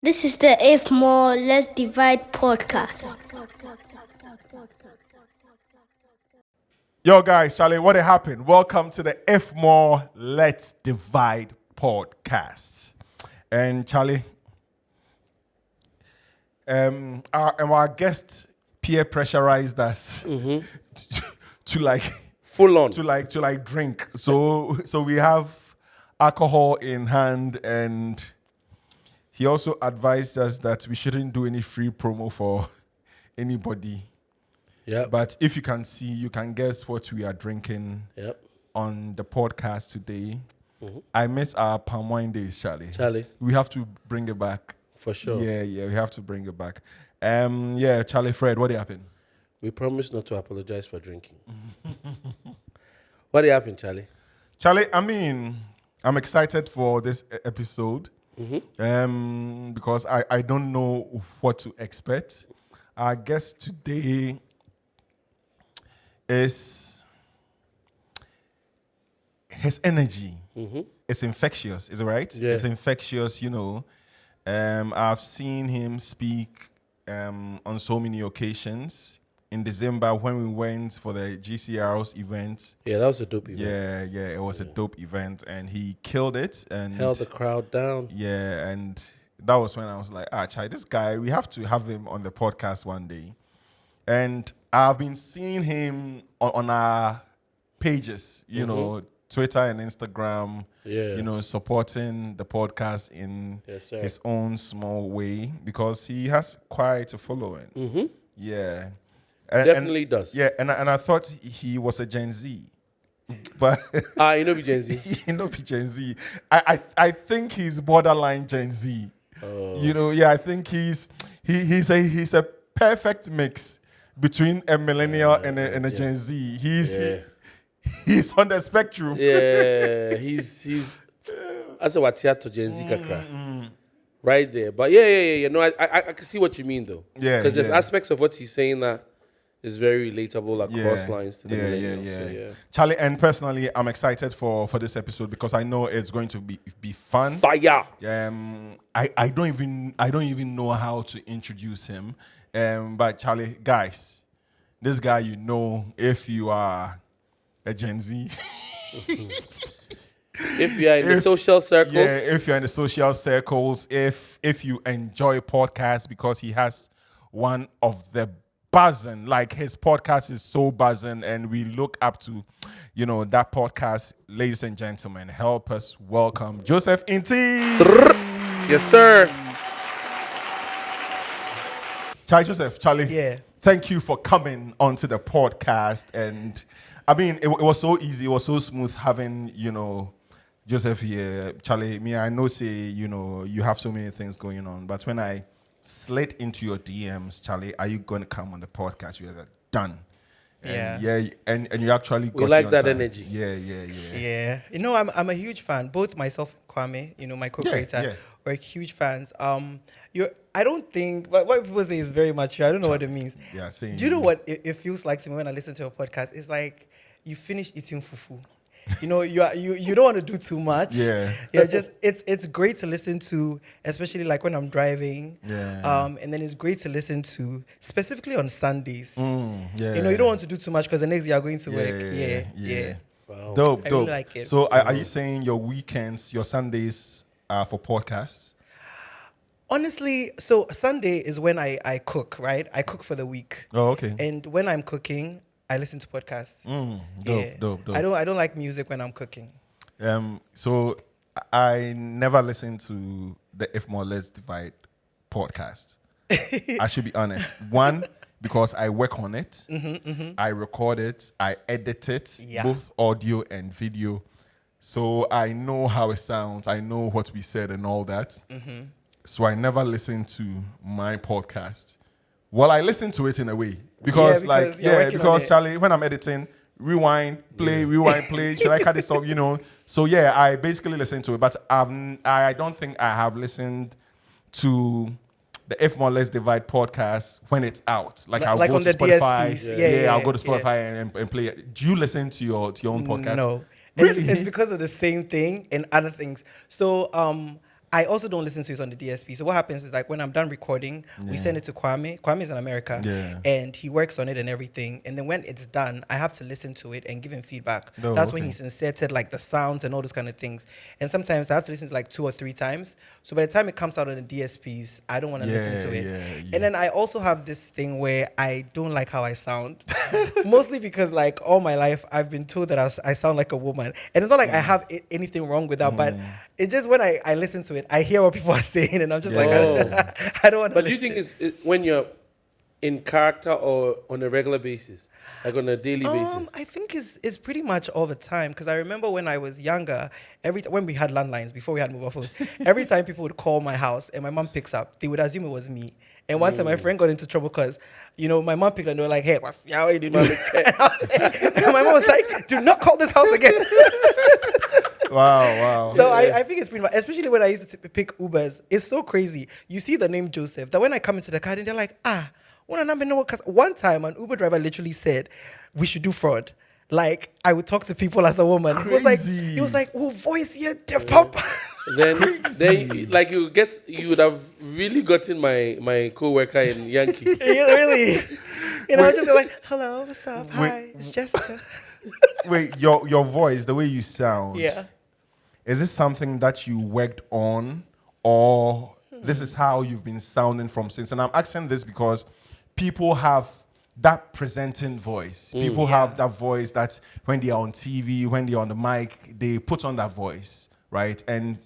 This is the If More Let's Divide podcast. Yo, guys, Charlie, what happened? Welcome to the If More Let's Divide podcast. And Charlie, our guest peer pressurized us to like full on to like drink. So we have alcohol in hand, and he also advised us that we shouldn't do any free promo for anybody. Yeah. But if you can see, you can guess what we are drinking on the podcast today. I miss our palm wine days, Charlie. We have to bring it back. For sure. Yeah, we have to bring it back. Charlie, Fred, what happened? We promise not to apologize for drinking. What happened, Charlie? Charlie, I mean, I'm excited for this episode because I don't know what to expect. Our guest today is his energy. It's infectious, is it right? Yeah. It's infectious, you know. I've seen him speak on so many occasions. In December, when we went for the GCR's event. Yeah, that was a dope event. Yeah, it was a dope event, and he killed it and held the crowd down. Yeah, and that was when I was like, Chai, this guy, we have to have him on the podcast one day. And I've been seeing him on our pages, you know, Twitter and Instagram, you know, supporting the podcast in his own small way because he has quite a following. Yeah. Definitely does. Yeah, and I thought he was a Gen Z. But you know be Gen Z. You know be Gen Z. I think he's borderline Gen Z. You know, I think he's a perfect mix between a millennial and a Gen Z. He's on the spectrum. Yeah, he's as a to Gen Z kakra. Right there. But yeah. No, I can see what you mean though. Yeah. Because there's aspects of what he's saying that is very relatable across lines to the millennials. Yeah. Charlie, and personally, I'm excited for this episode because I know it's going to be fun. Fire. I don't even know how to introduce him. But Charlie, guys, this guy, you know, if you are a Gen Z. If you are in the social circles. Yeah, if you're in the social circles, if you enjoy podcasts, because he has one of the buzzing, like his podcast is so buzzing, and we look up to, you know, that podcast. Ladies and gentlemen, help us welcome Joseph Nti. Yes, sir. Charlie. Yeah. Thank you for coming onto the podcast. And I mean, it was so easy, it was so smooth having, you know, Joseph here. Charlie, me, I know, say, you know, you have so many things going on, but when I slid into your DMs, Charlie, are you going to come on the podcast? You are done. And and you actually got like that time. energy. Yeah. You know, I'm a huge fan. Both myself and Kwame, you know, my co-creator, we're huge fans. I don't think what people say is very mature. I don't know what it means. Yeah, same. Do you know what it feels like to me when I listen to a podcast? It's like you finish eating fufu. You know, you don't want to do too much. Yeah. Just it's great to listen to, especially like when I'm driving. Yeah. And then it's great to listen to specifically on Sundays. Yeah. You know, you don't want to do too much because the next day you're going to work. Yeah. Wow. Dope. I really like it. So are you saying your weekends, your Sundays are for podcasts? Honestly, so Sunday is when I cook, right? I cook for the week. Oh, okay. And when I'm cooking, I listen to podcasts. Dope. I don't like music when I'm cooking. So I never listen to the If More Let's Divide podcast. I should be honest. One, because I work on it. I record it. I edit it, both audio and video. So I know how it sounds. I know what we said and all that. So I never listen to my podcast. Well, I listen to it in a way. Because Charlie, when I'm editing, rewind, play, should I cut this off, you know? So yeah, I basically listen to it. But I don't think I have listened to the If More Let's Divide podcast when it's out. Like I'll go to Spotify. I'll go to Spotify and play it. Do you listen to your own podcast? No. Really? It's because of the same thing and other things. So I also don't listen to it on the DSP. So what happens is like when I'm done recording, we send it to Kwame. Kwame's in America, and he works on it and everything. And then when it's done, I have to listen to it and give him feedback. That's when he's inserted like the sounds and all those kind of things. And sometimes I have to listen to like 2 or 3 times. So by the time it comes out on the DSPs, I don't want to listen to it. And then I also have this thing where I don't like how I sound, mostly because like all my life I've been told that I sound like a woman, and it's not like I have anything wrong with that, but it's just when I listen to it, I hear what people are saying, and I'm just like, I don't want to. But do you think it's when you're in character or on a regular basis, like on a daily basis? I think it's pretty much all the time, because I remember when I was younger, when we had landlines before we had mobile phones, every time people would call my house and my mom picks up, they would assume it was me. And one time my friend got into trouble because, my mom picked up and they were like, hey, what's yeah, you did not and my mom was like, do not call this house again. Wow. So I think it's pretty much, especially when I used to pick Ubers, it's so crazy. You see the name Joseph, that when I come into the car, and they're like, one time an Uber driver literally said, we should do fraud. Like, I would talk to people as a woman. Crazy. It was like, oh, voice here, pop. Then like you would have really gotten my co-worker in Yankee. Really? Just like, hello, what's up? Hi, it's Jessica. Wait, your voice, the way you sound. Yeah. Is this something that you worked on, or this is how you've been sounding from since? And I'm asking this because people have that presenting voice. People have that voice that when they are on TV, when they're on the mic, they put on that voice, right? And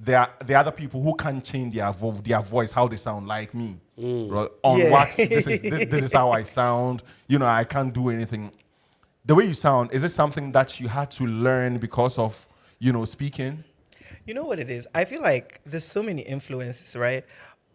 there are other people who can't change their voice, how they sound, like me. Right? On wax, this is how I sound. I can't do anything. The way you sound, is it something that you had to learn because of, speaking? You know what it is? I feel like there's so many influences, right?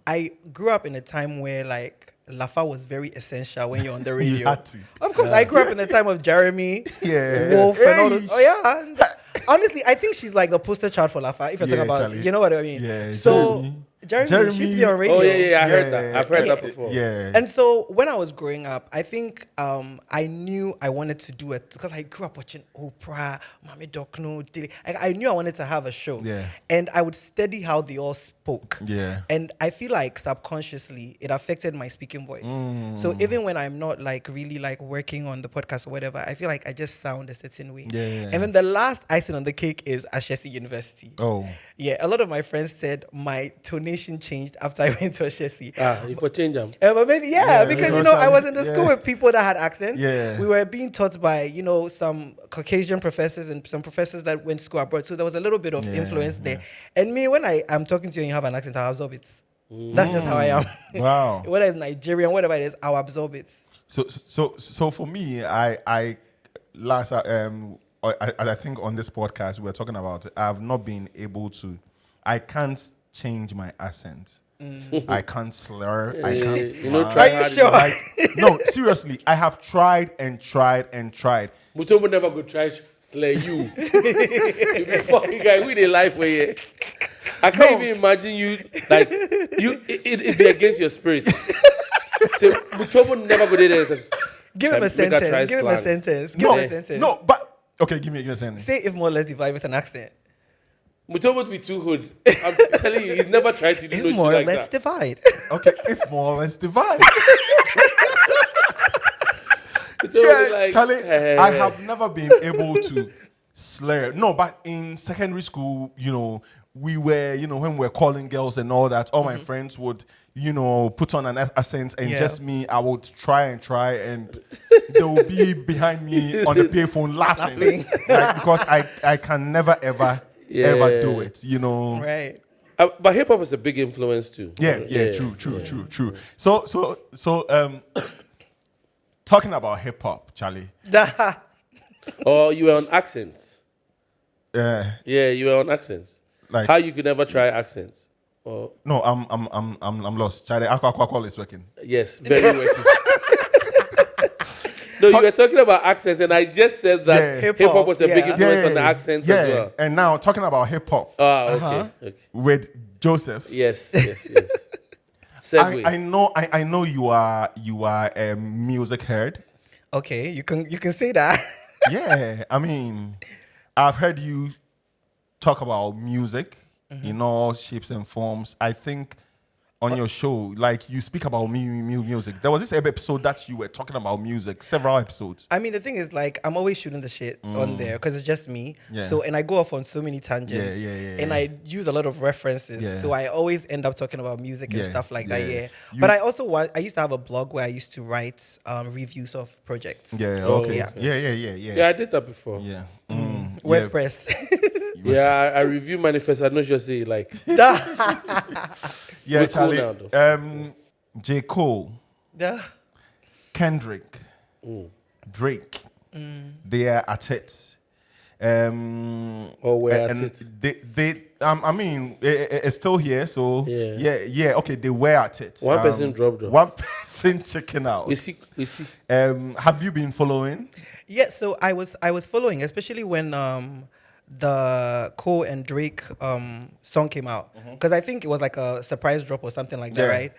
I grew up in a time where like Lafa was very essential when you're on the radio. You had to. Of course, I grew up in the time of Jeremy, Yeah. Wolf, and all those. Oh yeah. Honestly, I think she's like the poster child for Lafa. If you're talking about, Charlie. you know what I mean. Yeah. So Jeremy, she used to be on radio. Oh yeah, I heard that. I've heard that before. Yeah. And so when I was growing up, I think I knew I wanted to do it because I grew up watching Oprah, Mami Dokno, Dili. I knew I wanted to have a show. Yeah. And I would study how they all spoke. Yeah. And I feel like subconsciously it affected my speaking voice. So even when I'm not like really like working on the podcast or whatever, I feel like I just sound a certain way. Yeah. And then the last icing on the cake is Ashesi University. Oh. Yeah, a lot of my friends said my tonation changed after I went to Ashesi. If I change them. But maybe, because, I was in the school with people that had accents. Yeah. We were being taught by, some Caucasian professors and some professors that went to school abroad. So there was a little bit of influence there. And me, when I'm talking to you and you have an accent, I'll absorb it. That's just how I am. Wow. Whether it's Nigerian, whatever it is, I'll absorb it. So for me, I think on this podcast we're talking about it, I've not been able to. I can't change my accent. I can't slur. I can't slang. Try Are you sure? No, seriously, I have tried and tried and tried. Mutomo never go try slay you. You be fucking guy with a life where you. I can't even imagine you like you. It be against your spirit. So Mutomo never go there. Give him a sentence. Give him a sentence. No, but okay, give me a sentence. Say if more or less divide with an accent. Mutomo to be too hood. I'm telling you, he's never tried to do no If shit more, like let's that. divide. Okay, if more, let's divide. Mutomo be like, Charlie, I have never been able to slur. No, but in secondary school, we were, when we were calling girls and all that, all my friends would, put on an accent, and just me, I would try, and they would be behind me on the payphone laughing. Like, because I can never, ever do it, Right. but hip hop is a big influence too. Yeah, true. So, talking about hip hop, Charlie. Or you were on accents. Yeah, you were on accents. like How you could never try accents? Or no, I'm lost. Charlie, alcohol is working. yes, very working. No, you were talking about accents, and I just said that Yeah. hip hop was a big Yeah. influence on the accents as well. And now talking about hip hop Okay. with Joseph. Yes. Segue. I know you are a music head. Okay, you can say that. Yeah, I mean, I've heard you talk about music. in all shapes and forms. I think on your show, like you speak about music. There was this episode that you were talking about music, several episodes. I mean, the thing is, like, I'm always shooting the shit on there because it's just me. Yeah. So, and I go off on so many tangents. And I use a lot of references. Yeah. So I always end up talking about music and stuff like that. Yeah. But I also I used to have a blog where I used to write reviews of projects. Yeah. Okay. Yeah. Yeah, I did that before. Yeah. WordPress. Yeah, I review manifest. I know you say like. Yeah, Charlie. Cool J. Cole, Kendrick, Drake, they are at it. We're at it. I mean, it's still here. So yeah. Okay, they were at it. One person dropped off. One person checking out. We see. Have you been following? Yeah. So I was following, especially when the Cole and Drake song came out, because I think it was like a surprise drop or something like that, right?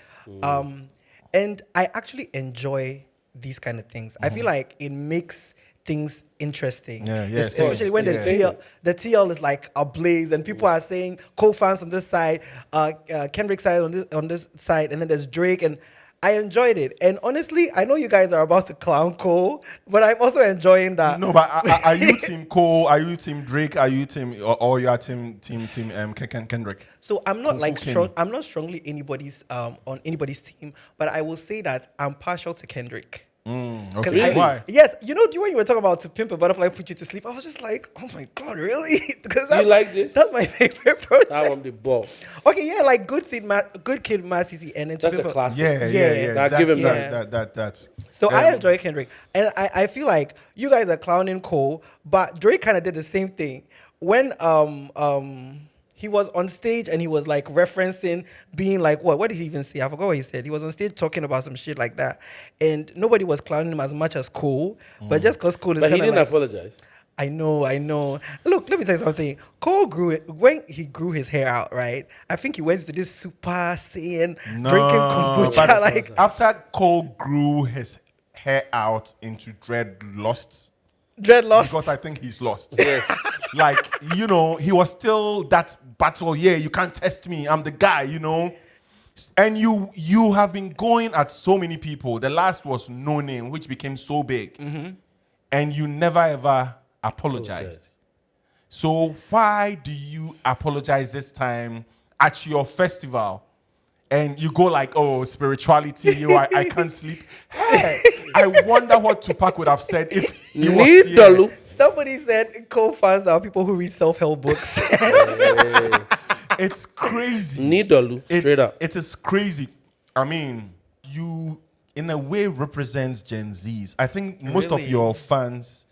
And I actually enjoy these kind of things. I feel like it makes things interesting, especially when the TL is like ablaze and people are saying Cole fans on this side, Kendrick side on this side, and then there's Drake, and I enjoyed it. And honestly, I know you guys are about to clown Cole, but I'm also enjoying that. No, but are you team Cole? Are you team Drake? Are you team or you are team Kendrick? So I'm not I'm not strongly on anybody's team, but I will say that I'm partial to Kendrick. Okay. Really? Why? Yes, when you were talking about To Pimp a Butterfly Put You to Sleep, I was just like, oh my God, really? Because you liked it? That's my favorite project. That one, the ball. Okay, yeah, like Good Kid, Mad City, and then that's a classic. Yeah. I'll give him that. That's. So I enjoy Kendrick, and I feel like you guys are clowning Cole, but Drake kind of did the same thing when he was on stage and he was like referencing being like, what did he even say? I forgot what he said. He was on stage talking about some shit like that. And nobody was clowning him as much as Cole. But just because Cole is kind of But he didn't apologize. I know. Look, let me tell you something. Cole when he grew his hair out, right? I think he went to this Super Saiyan drinking kombucha. Like after Cole grew his hair out into dreadlocks. Because I think he's lost. Yes. Like, he was still that battle. Yeah, you can't test me. I'm the guy, And you have been going at so many people. The last was No Name, which became so big. And you never ever apologized. So why do you apologize this time at your festival? And you go like, oh, spirituality, I can't sleep. Hey, I wonder what Tupac would have said if he was here. Somebody said Cole fans are people who read self-help books. It's crazy. Nidalu, straight up. It is crazy. I mean, you, in a way, represent Gen Zs. I think most of your fans...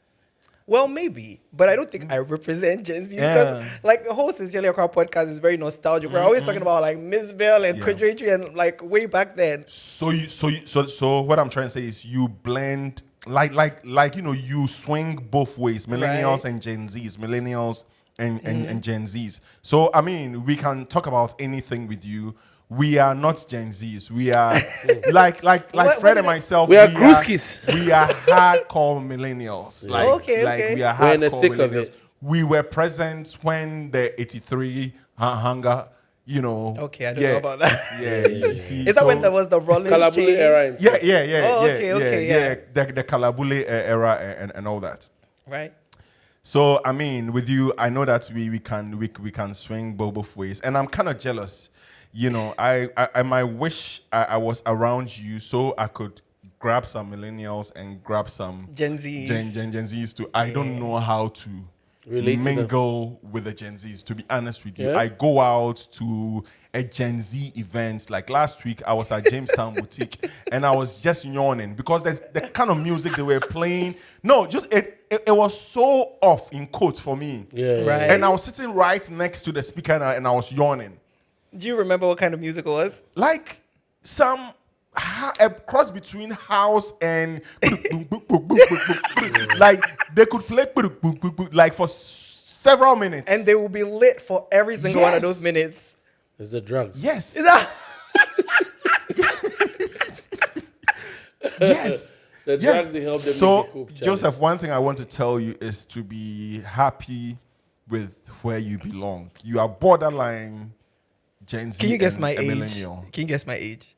Well, maybe, but I don't think I represent Gen Z because, like, the whole Sincerely Accra podcast is very nostalgic. We're always talking about like Miss Bell and Kudretri and like way back then. So what I'm trying to say is you blend like you swing both ways, millennials and Gen Zs, millennials and Gen Zs. So I mean, we can talk about anything with you. We are not Gen Zs. We are like Fred and myself. We are Gruskis. We are hardcore millennials. Okay. We are hardcore millennials. We were present when the 83 hunger. Okay, I don't know about that. Yeah, you see. Is that when there was the Rollins Kalabule era? Yeah. Okay. The Kalabule era and all that. Right. So I mean, with you, I know that we can swing both ways, and I'm kind of jealous. I might wish I was around you so I could grab some millennials and grab some Gen Zs. Gen Zs too. I don't know how to mingle with the Gen Zs, to be honest with you. I go out to a Gen Z event. Like last week, I was at Jamestown Boutique and I was just yawning because there's the kind of music they were playing. No, just it was so off in quotes for me. Yeah. Right. And I was sitting right next to the speaker and I was yawning. Do you remember what kind of music it was? Like a cross between house and like they could play like for several minutes. And they will be lit for every single one of those minutes. It's the drugs. Yes. Yes. The drugs, they help them. So, Joseph, one thing I want to tell you is to be happy with where you belong. You are borderline Gen Z. Can you guess and my a age? millennial. Can you guess my age?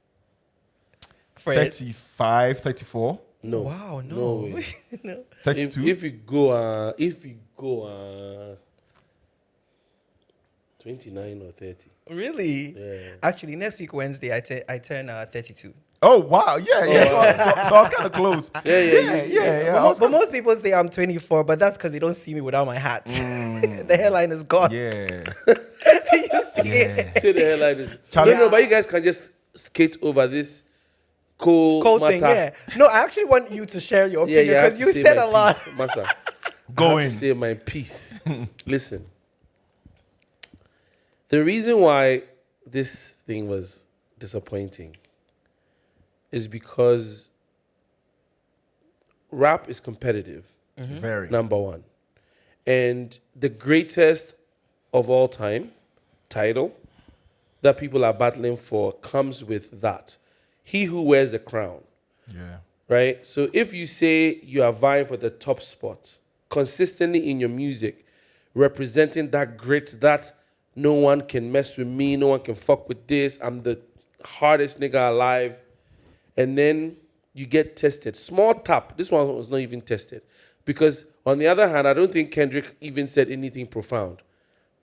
For 35, 34, No. Wow, No no. way. No. 32. If you go 29 or 30. Really? Yeah. Actually, next week Wednesday, I turn 32. Oh wow, yeah. wow. So I was kind of close. Yeah. But most people say I'm 24, but that's because they don't see me without my hat. The hairline is gone. Yeah. You see it? Say the hairline is. Charlie- No, but you guys can just skate over this cold Thing, matter. yeah. No, I actually want you to share your Yeah, opinion have because to you say said my a lot. piece, Massa. Go I have in. to say my piece. Listen. The reason why this thing was disappointing is because rap is competitive, Very. number one. And the greatest of all time title that people are battling for comes with that. He who wears the crown. Yeah. Right? So if you say you are vying for the top spot, consistently in your music, representing that grit, that no one can mess with me, no one can fuck with this, I'm the hardest nigga alive, and then you get tested. Small tap. This one was not even tested. Because on the other hand, I don't think Kendrick even said anything profound.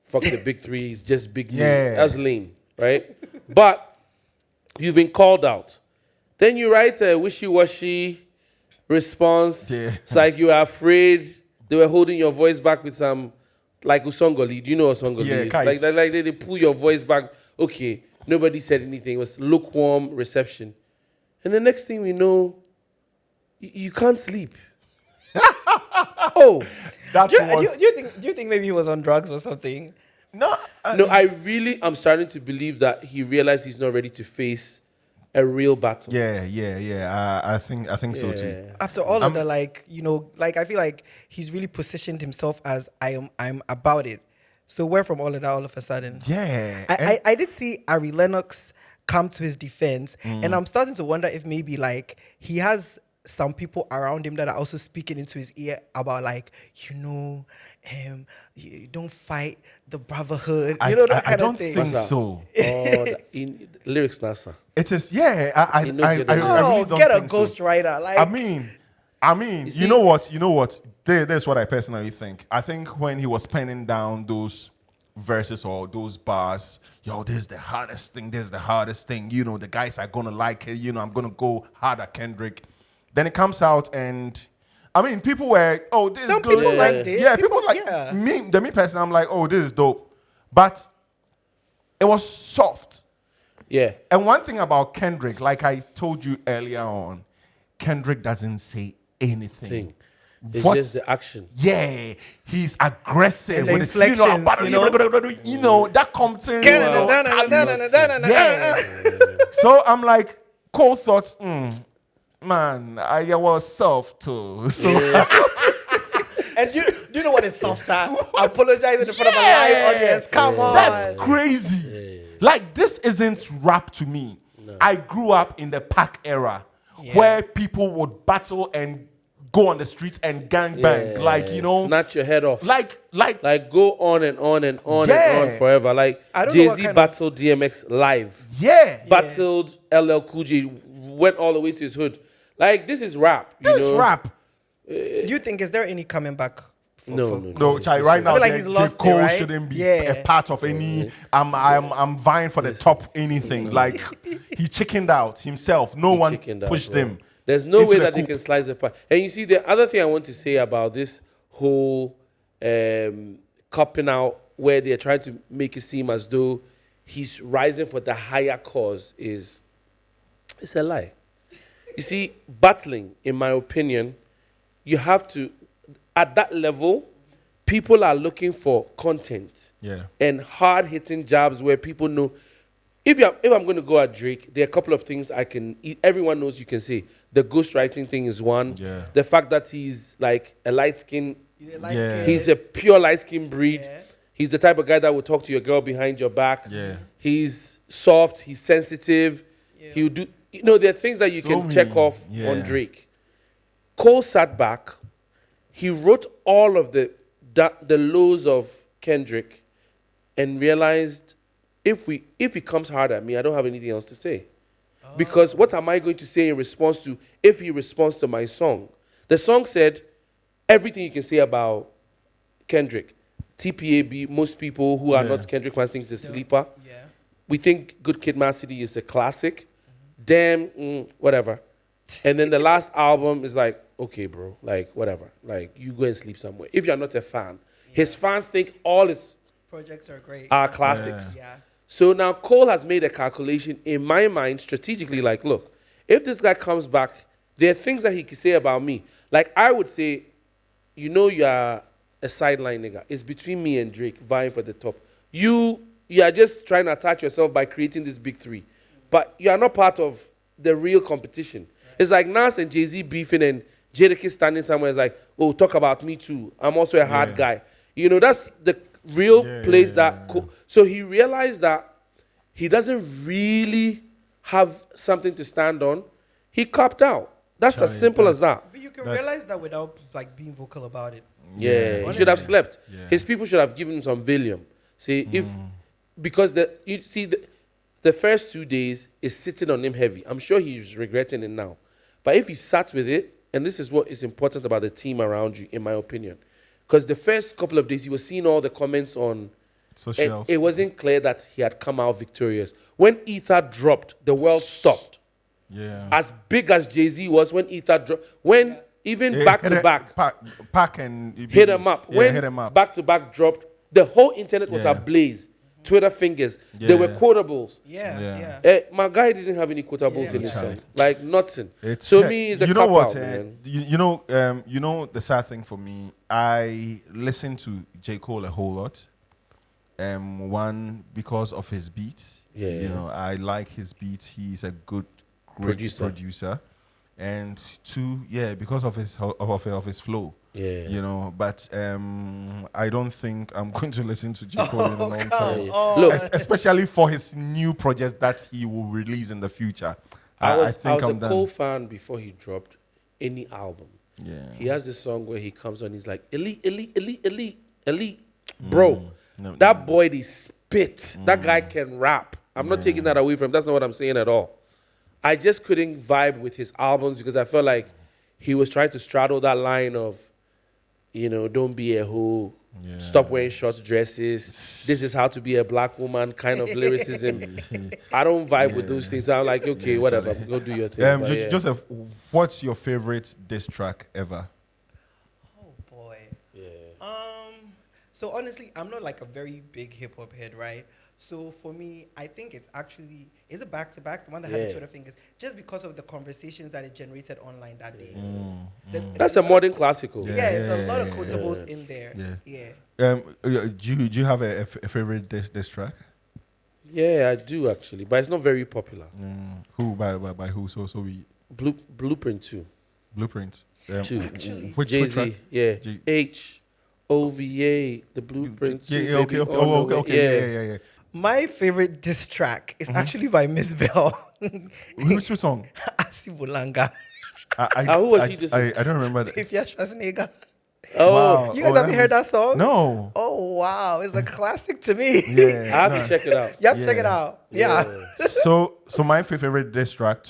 Fuck the big three, he's just big name. Yeah. That's lame, right? But you've been called out. Then you write a wishy-washy response. Yeah. It's like you are afraid they were holding your voice back with some, like Usongoli. Do you know what Usongoli Yeah, is? kites. Like they pull your voice back. Okay, nobody said anything. It was lukewarm reception. And the next thing we know, you can't sleep. Oh. That Do was you think maybe he was on drugs or something? no. No, I'm starting to believe that he realized he's not ready to face a real battle. Yeah. I think so too. Yeah. After all of the I feel like he's really positioned himself as I'm about it. So where from all of that all of a sudden? Yeah. I did see Ari Lennox come to his defense, and I'm starting to wonder if maybe like he has some people around him that are also speaking into his ear about you don't fight the brotherhood. I don't think so. In lyrics, NASA. It is, yeah. I You know, really get a- don't get a think so. ghostwriter. Like I mean, you know what? There's what I personally think. I think when he was penning down those verses or those bars, this is the hardest thing. The guys are gonna like it. I'm gonna go hard at Kendrick. Then it comes out and, I mean, people were, this some is good. people liked it. Yeah, people like me personally. I'm like, this is dope, but it was soft. Yeah. And one thing about Kendrick, like I told you earlier on, Kendrick doesn't say anything. It's just the action. Yeah, he's aggressive. And the with it. inflections, That comes in. Yeah. So I'm like, Cole thought, man, I was soft too. So And do you know what is soft at? Apologizing in front of a live audience. Come on. that's crazy. Like, this isn't rap to me. No. I grew up in the Pac era where people would battle and go on the streets and gangbang. Like, snatch your head off. Like go on and on and on and on forever. Like I don't know what Jay-Z kind of- battled DMX live. Battled LL Cool J, went all the way to his hood. Like, this is rap. This is rap. Do you think, is there any coming back? No, Chai, right now, like he's lost Cole it, right? shouldn't be a part of any. I'm vying for the top anything. Like, he chickened out himself. No one pushed him. There's no into way the that they coop. can slice it apart. And you see, the other thing I want to say about this whole copping out, where they're trying to make it seem as though he's rising for the higher cause, it's a lie. You see, battling, in my opinion, you have to, at that level, people are looking for content and hard-hitting jabs where people know. If I'm going to go at Drake, there are a couple of things everyone knows you can say. The ghostwriting thing is one. Yeah. The fact that he's like a light skin, Yeah. he's a pure light skin breed. Yeah. He's the type of guy that will talk to your girl behind your back. Yeah. He's soft, he's sensitive. He'll do, there are things that you So can check many. off Yeah. on Drake. Cole sat back. He wrote all of the lows of Kendrick and realized if he comes hard at me, I don't have anything else to say. Because what am I going to say in response to if he responds to my song? The song said everything you can say about Kendrick. TPAB, most people who are not Kendrick fans think it's a sleeper. Yeah. We think Good Kid, Mad City is a classic. Damn, whatever. And then the last album is like, okay, bro, like, whatever. Like, you go and sleep somewhere. If you're not a fan. His fans think all his projects are great. Are classics. Yeah. So now Cole has made a calculation in my mind strategically, like, look, if this guy comes back, there are things that he can say about me. Like, I would say, you know, you are a sideline nigga. It's between me and Drake vying for the top. You are just trying to attach yourself by creating this big three. But you are not part of the real competition. Right. It's like Nas and Jay-Z beefing and Jadakiss standing somewhere. It's like, oh, talk about me too. I'm also a hard guy. You know, that's the real place that... So he realized that he doesn't really have something to stand on. He copped out. That's as simple as that. But you can realize that without like being vocal about it. Yeah, he should have slept. Yeah. His people should have given him some Valium. See, because the first 2 days is sitting on him heavy. I'm sure he's regretting it now. But if he sat with it, and this is what is important about the team around you, in my opinion, because the first couple of days he was seeing all the comments on socials. It wasn't clear that he had come out victorious. When Ether dropped, the world stopped. Yeah. As big as Jay-Z was when Ether dropped, when even back to back, Pac and hit him up. When back to back dropped, the whole internet was ablaze. Twitter fingers. There were quotables. My guy didn't have any quotables in his song. Like nothing. So me is a cop out, man. You know the sad thing for me, I listen to J. Cole a whole lot. One, because of his beats. You know, I like his beats. He's a great producer. And two, because of his flow. You know, but I don't think I'm going to listen to J. Cole in a long time. Look, especially for his new project that he will release in the future. I was a Cole fan before he dropped any album. He has this song where he comes on, he's like, elite, elite, elite, elite, elite. Bro, that boy, he spit. That guy can rap. I'm not taking that away from him. That's not what I'm saying at all. I just couldn't vibe with his albums because I felt like he was trying to straddle that line of, you know, don't be a hoe, stop wearing short dresses, this is how to be a black woman kind of lyricism. I don't vibe with those things. So I'm like, okay, whatever, go do your thing. Joseph, what's your favorite diss track ever? Oh, boy. So honestly, I'm not like a very big hip-hop head, right? So for me, I think it's a back-to-back, the one that had the Twitter fingers, just because of the conversations that it generated online that day. That's a modern classical. There's a lot of quotables in there. Do you have a favorite diss track? Yeah, I do actually, but it's not very popular. Who by who? So we Blueprint 2. Blueprint 2. Which Jay-Z, H05, the Blueprint 2. Okay. Yeah. My favorite diss track is actually by Miss Bell. Which song? Asibulanga. Who was she? I don't remember that. If you're Schwarzenegger. Oh, wow. You guys haven't heard that song? No. Oh, wow. It's a classic to me. I have to check it out. You have to check it out. Yeah. So my favorite diss track,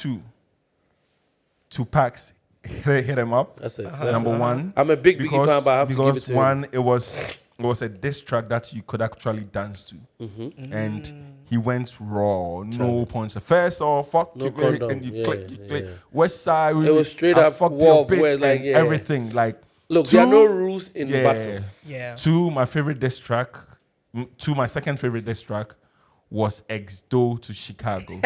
Tupac's Hit 'Em Up. That's it. Number one. I'm a big Biggie fan, but I have to give it to him. It was a diss track that you could actually dance to. And he went raw, no points. First off, fuck no you, condom. and you click. West side, it was straight up fuck your bitch, like, and everything. Like, look, there are no rules in battle. Two, my favorite diss track. My second favorite diss track was X-Do to Chicago.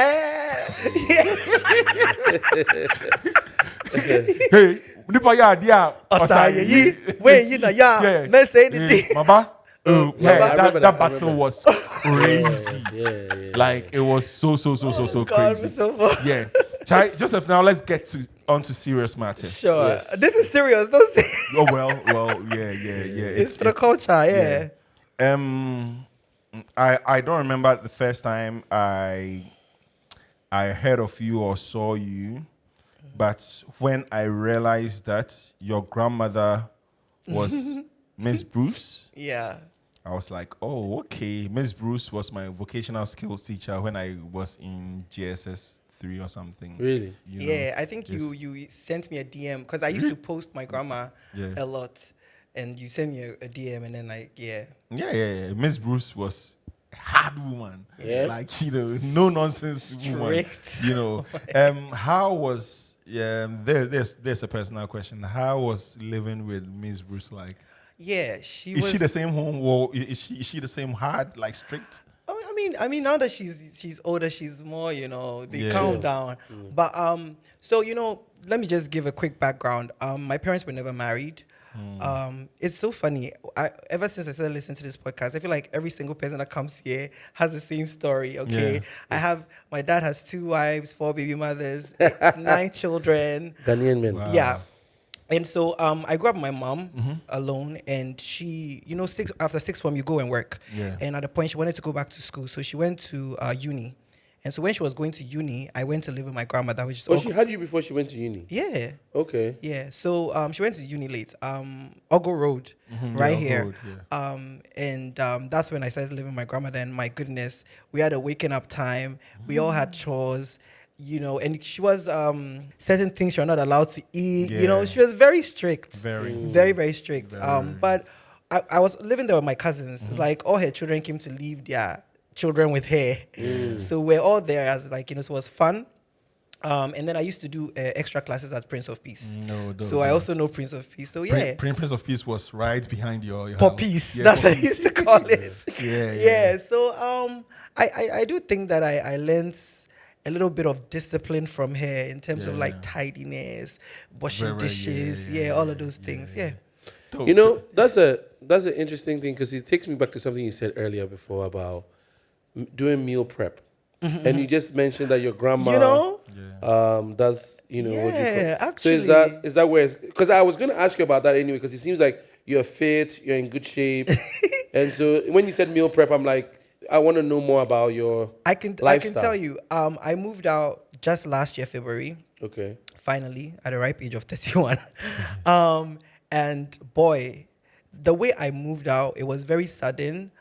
Hey, nipa ya dia osayi when you know ya me say anything mama that battle was crazy. Like it was so crazy. Joseph, now let's get onto serious matters. Sure. This is serious, don't say. Oh well, yeah. It's for the culture, I don't remember the first time I heard of you or saw you. But when I realized that your grandmother was Miss Bruce, I I was like, oh, okay. Miss Bruce was my vocational skills teacher when I was in GSS 3 or something. Really? Yeah, I think you sent me a DM because I used to post my grandma a lot, and you sent me a DM, and then like yeah. Miss Bruce was a hard woman, like no nonsense woman. How was there's a personal question. How was living with Miss Bruce like? Yeah, is she the same home, or is she the same hard, like strict? I mean, now that she's older, she's more, they calm down. But so let me just give a quick background. My parents were never married. It's so funny. Ever since I started listening to this podcast, I feel like every single person that comes here has the same story. Okay, my dad has 2 wives, 4 baby mothers, 9 children. Ghanaian men. Wow. Yeah. And so I grew up with my mom alone, and she, after sixth form, you go and work. Yeah. And at the point, she wanted to go back to school. So she went to uni. And so when she was going to uni, I went to live with my grandmother, which is... she had you before she went to uni? Yeah. Okay. Yeah. So she went to uni late. Ogo Road, right here. Road, and that's when I started living with my grandmother. And my goodness, we had a waking up time. We all had chores. And she was certain things you're not allowed to eat. Yeah. She was very strict. Very very strict. But I was living there with my cousins. It's like all her children came to leave their children with her. So we're all there as like, so it was fun. And then I used to do extra classes at Prince of Peace. I also know Prince of Peace. So yeah. Prince of Peace was right behind your For house. peace. That's what I used to call it. Yeah. So I do think that I learned a little bit of discipline from her in terms of like tidiness, washing dishes, all of those things. Yeah. That's an interesting thing because it takes me back to something you said earlier before about doing meal prep. And you just mentioned that your grandma does, what you call. Actually. So is that where, because I was going to ask you about that anyway, because it seems like you're fit, you're in good shape. And so when you said meal prep, I'm like, I want to know more about your lifestyle. I can tell you, I moved out just last year, February. Okay. Finally, at the ripe age of 31. And boy, the way I moved out, it was very sudden.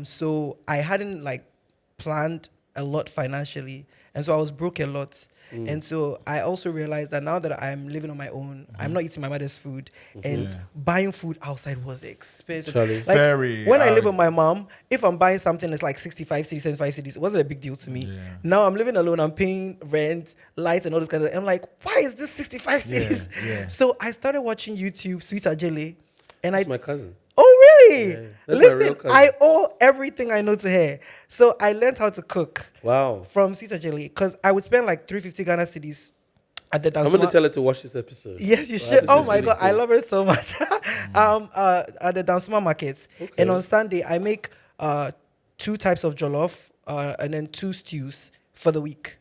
So I hadn't planned a lot financially. And so I was broke a lot. And so I also realized that now that I'm living on my own, I'm not eating my mother's food, and buying food outside was expensive. When I live with my mom, if I'm buying something that's like 65 cities, 75 cities, it wasn't a big deal to me. Now I'm living alone, I'm paying rent, lights, and all this kind of. I'm like, why is this 65 cities? So I started watching YouTube, Sweet Ajele, and That's my cousin. Oh, really? Yeah. Listen, I owe everything I know to her. So I learned how to cook. Wow. From Sweet Ajele, because I would spend like 350 Ghana cedis at the dance. I'm going to tell her to watch this episode. Yes, you should. Oh my God, cool. I love her so much. At the Dansuma markets. Okay. And on Sunday, I make 2 types of jollof and then 2 stews for the week.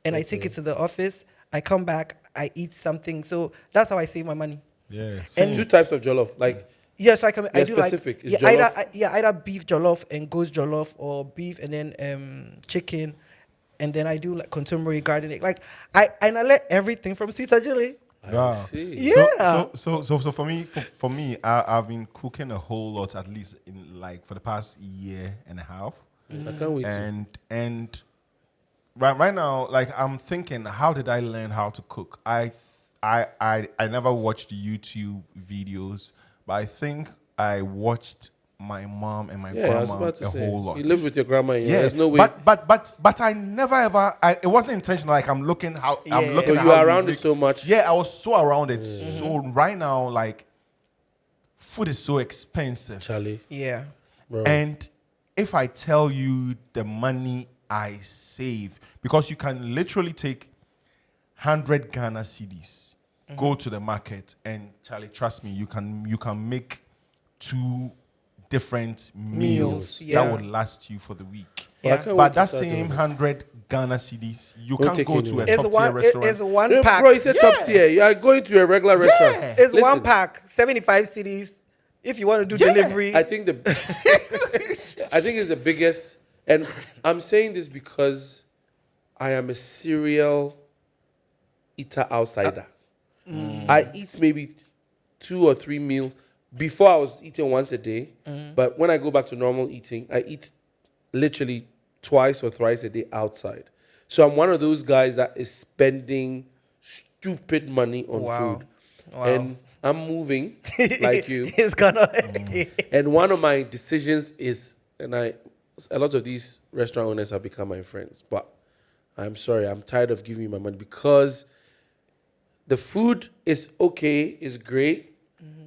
And I take it to the office. I come back, I eat something. So that's how I save my money. Yeah. And 2 types of jollof, like. Yes, I can. I do specific. Like either beef jollof and goat jollof, or beef and then chicken, and then I do like contemporary gardening. Like I learned everything from Sweet Ajele. Wow. I see. Yeah. So for me, I've been cooking a whole lot, at least in for the past year and a half. I can't wait. And right now, I'm thinking, how did I learn how to cook? I never watched YouTube videos. But I think I watched my mom and my grandma whole lot. You lived with your grandma. There's no way. But I never ever. It wasn't intentional. I'm looking how I'm looking. But you are around it so much. Yeah, I was so around it. So right now, food is so expensive. Charlie. Yeah. Bro. And if I tell you the money I save, because you can literally take 100 Ghana cedis. Go to the market, and Charlie, trust me, you can make 2 different meals that would last you for the week. Yeah. But that same 100 Ghana cedis, you can't go to a top tier restaurant. It's one pack. Bro, you said top tier. You are going to a regular restaurant. It's one pack, 75 cedis. If you want to do delivery, I think it's the biggest, and I'm saying this because I am a serial eater outsider. I eat maybe 2 or 3 meals, before I was eating once a day, but when I go back to normal eating, I eat literally twice or thrice a day outside. So I'm one of those guys that is spending stupid money on food. Wow. And I'm moving like you. It's gonna. And one of my decisions is, a lot of these restaurant owners have become my friends, but I'm sorry, I'm tired of giving you my money because the food is okay, is great,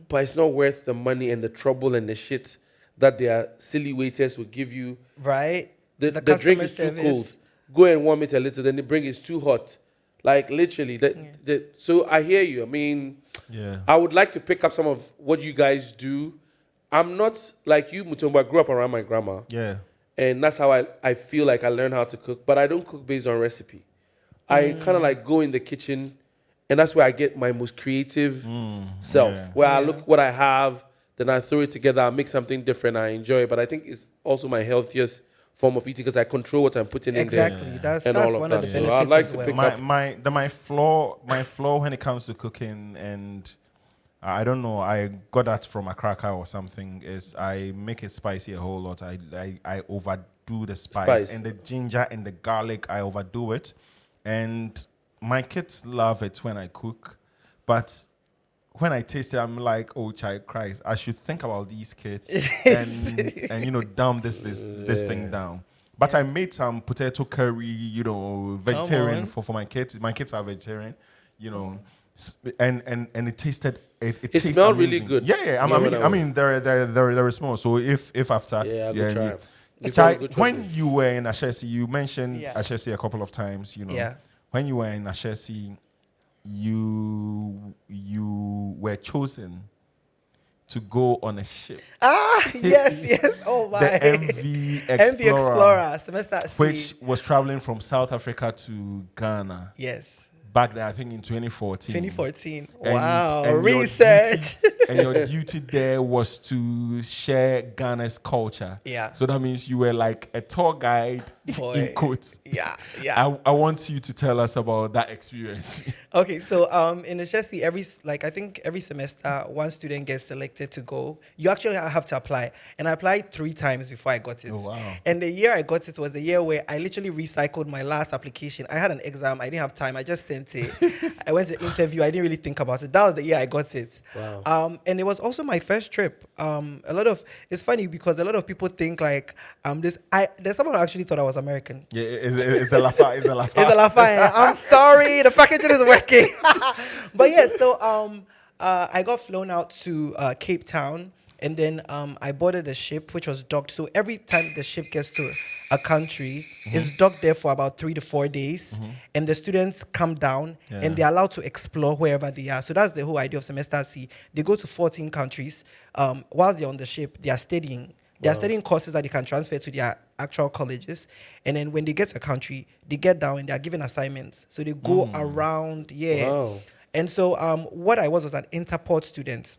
but it's not worth the money and the trouble and the shit that their silly waiters will give you. Right. The drink is too cold. Go and warm it a little, then the drink is too hot. Like literally. So I hear you. I mean, I would like to pick up some of what you guys do. I'm not like you, Mutombo. I grew up around my grandma. Yeah. And that's how I feel like I learned how to cook. But I don't cook based on recipe. I kind of like go in the kitchen, and that's where I get my most creative self. Yeah. Where I look what I have, then I throw it together, I make something different, I enjoy it. But I think it's also my healthiest form of eating because I control what I'm putting in there. Exactly. That's all of one of that. the benefits So I'd like as to well. pick up. My flaw when it comes to cooking, and I don't know, I got that from a cracker or something, is I make it spicy a whole lot. I overdo the spice and the ginger and the garlic. I overdo it, and my kids love it when I cook, but when I taste it, I'm like, oh, child Christ, I should think about these kids and dumb this thing down. But I made some potato curry, vegetarian for my kids. My kids are vegetarian, and it tasted it tastes smelled amazing. really good. Yeah. I mean, they're small. So if after I'll go try it. When you were in Ashesi, you mentioned Ashesi a couple of times. Yeah. When you were in Ashesi, you were chosen to go on a ship. Yes. Oh my. The MV Explorer. MV Explorer, semester C. Which was traveling from South Africa to Ghana. Yes. Back then, I think in 2014. 2014. And- Wow. and Research. your duty there was to share Ghana's culture. Yeah. So that means you were like a tour guide in quotes. Yeah. I want you to tell us about that experience. Okay, so in the Chelsea, I think every semester, one student gets selected to go. You actually have to apply, and I applied 3 times before I got it. Oh, wow. And the year I got it was the year where I literally recycled my last application. I had an exam, I didn't have time, I just sent it. I went to interview, I didn't really think about it. That was the year I got it. Wow. And it was also my first trip. It's funny because a lot of people think like there's someone who actually thought I was American. Yeah, it's a lafa. It's a lafa. It's a lafa. I'm sorry, the packaging is working. But yeah, so I got flown out to Cape Town, and then I boarded a ship which was docked. So every time the ship gets to a country, it's docked there for about 3 to 4 days, and the students come down and they're allowed to explore wherever they are. So that's the whole idea of Semester C. They go to 14 countries. Whilst they're on the ship, they are studying. They are studying courses that they can transfer to their actual colleges. And then when they get to a country, they get down and they are given assignments. So they go around, Wow. And so what I was an interport student.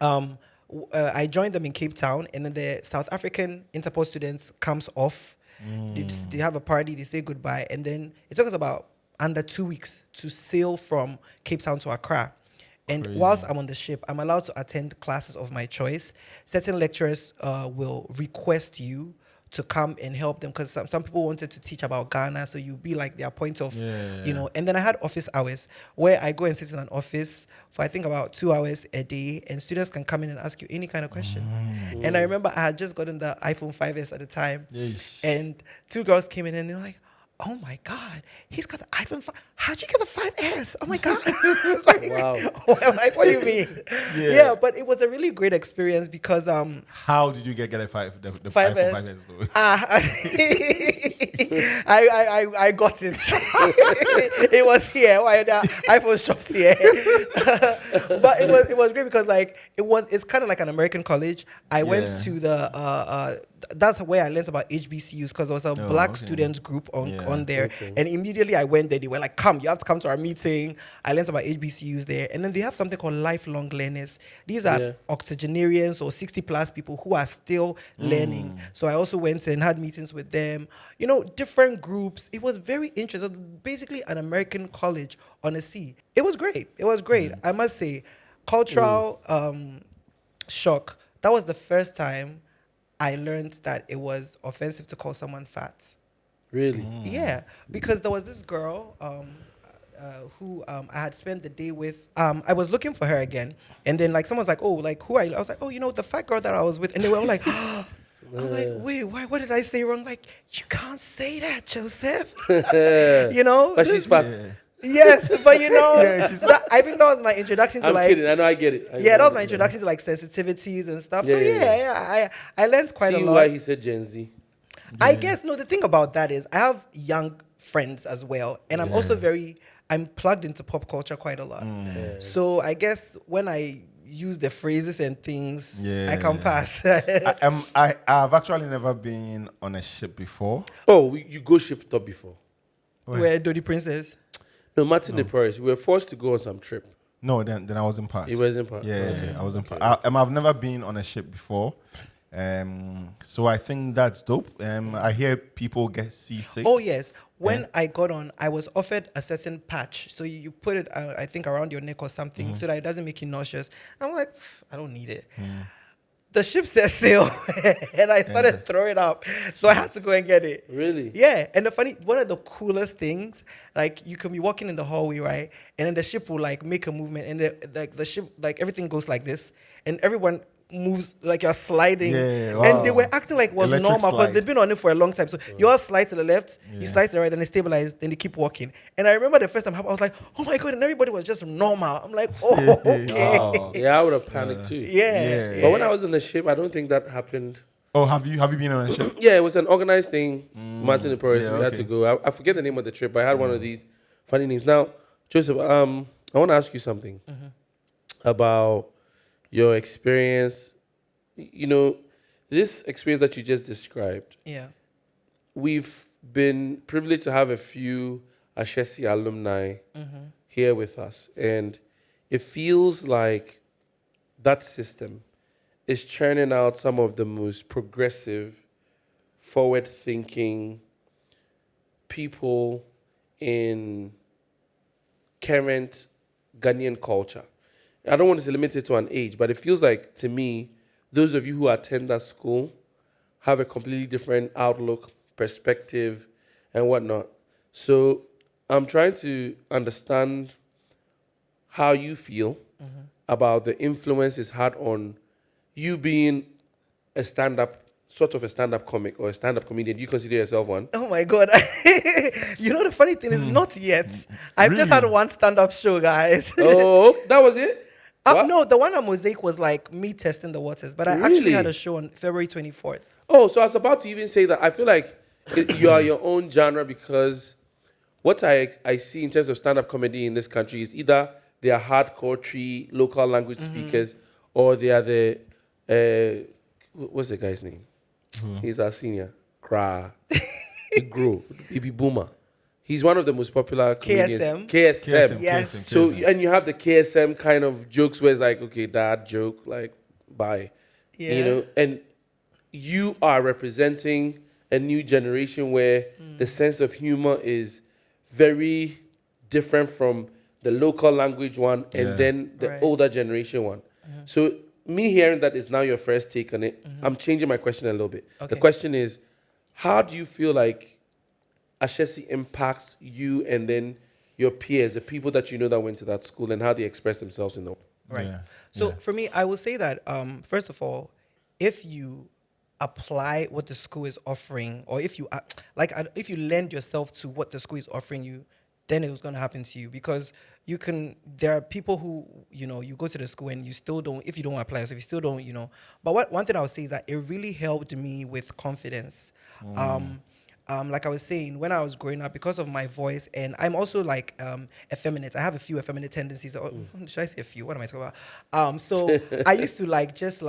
I joined them in Cape Town, and then the South African interport students comes off. They have a party, they say goodbye. And then it took us about under 2 weeks to sail from Cape Town to Accra. And whilst I'm on the ship, I'm allowed to attend classes of my choice. Certain lecturers will request you to come and help them because some people wanted to teach about Ghana, so you'll be like their point of, And then I had office hours where I go and sit in an office for I think about 2 hours a day, and students can come in and ask you any kind of question. And I remember I had just gotten the iPhone 5S at the time, and 2 girls came in and they're like, oh my God, he's got the iPhone 5. How'd you get the 5S? Oh my God. Wow. I'm like, what do you mean? Yeah, but it was a really great experience because How did you get a 5? The 5S? iPhone 5S though? I got it. It was here. Why the iPhone shops here? But it was great because it's kind of like an American college. I went to the that's where I learned about HBCUs because there was a black students group on there, and immediately I went there. They were like, "Come, you have to come to our meeting." I learned about HBCUs there, and then they have something called lifelong learners. These are octogenarians or 60+ people who are still learning. So I also went and had meetings with them. Different groups. It was very interesting. Basically, an American college on a sea. It was great. I must say, cultural. shock. That was the first time I learned that it was offensive to call someone fat. Really? Yeah, because there was this girl who I had spent the day with. I was looking for her again, and then like someone's like, "Oh, like who are you?" I was like, "Oh, the fat girl that I was with," and they were all like. I was like, wait, why? What did I say wrong? Like, you can't say that, Joseph. But she's fat. Yeah. Yes, but Yeah, I think that was my introduction to I'm like. kidding. I know. I get it. That was my introduction to like sensitivities and stuff. So I learned quite a See lot. why he said Gen Z. I guess the thing about that is I have young friends as well, and I'm also I'm plugged into pop culture quite a lot. So I guess when I use the phrases and things, I can pass. I've actually never been on a ship before. Oh, you go ship top before? Where Dodie Princess? No, Martin de Paris. We were forced to go on some trip. No, then I was in part. He was in part. Yeah, I was in part. I've never been on a ship before. So I think that's dope. I hear people get seasick. Oh yes. When I got on, I was offered a certain patch. So you put it, I think, around your neck or something, so that it doesn't make you nauseous. I'm like, I don't need it. The ship set sail, and I started throwing up. So I had to go and get it. Really? Yeah. And one of the coolest things, like you can be walking in the hallway, right? And then the ship will like make a movement, and the ship, like everything goes like this, and everyone moves like you're sliding. And they were acting like it was Electric normal because slide. they've been on it for a long time. So you all slide to the left, you slide to the right, and they stabilize, then they keep walking. And I remember the first time I was like, oh my God, and everybody was just normal. I'm like, oh, okay. Yeah, I would have panicked too. Yeah. But when I was on the ship, I don't think that happened. Oh, have you been on a ship? Yeah, it was an organized thing. Martin de Paris, Yeah, we had to go. I forget the name of the trip, but I had one of these funny names. Now, Joseph, I want to ask you something about your experience. This experience that you just described. Yeah. We've been privileged to have a few Ashesi alumni here with us, and it feels like that system is churning out some of the most progressive, forward-thinking people in current Ghanaian culture. I don't want to limit it to an age, but it feels like, to me, those of you who attend that school have a completely different outlook, perspective, and whatnot. So I'm trying to understand how you feel about the influence it's had on you being a stand-up comic or a stand-up comedian. Do you consider yourself one? Oh my God. The funny thing is, not yet. I've just had one stand-up show, guys. Oh, that was it? No, the one on Mosaic was like me testing the waters, but I actually had a show on February 24th. Oh, so I was about to even say that I feel like you are your own genre, because what I see in terms of stand-up comedy in this country is either they are hardcore tree local language speakers, or they are the what's the guy's name? He's our senior. Kra. Igro. Ibi Boomer. He's one of the most popular comedians. KSM. Yes. So, and you have the KSM kind of jokes where it's like, okay, dad joke, like, bye. Yeah. And you are representing a new generation where the sense of humor is very different from the local language one and then the older generation one. So me hearing that is now your first take on it, I'm changing my question a little bit. Okay. The question is, how do you feel like Ashesi impacts you and then your peers, the people that you know that went to that school, and how they express themselves in the world? Right. So for me, I will say that, first of all, if you apply what the school is offering, or if you lend yourself to what the school is offering you, then it was going to happen to you, because there are people who, you go to the school and you still don't, if you don't apply yourself, you still don't, But one thing I would say is that it really helped me with confidence. Like I was saying, when I was growing up, because of my voice, and I'm also like effeminate. I have a few effeminate tendencies. Or, should I say a few? What am I talking about? So I used to just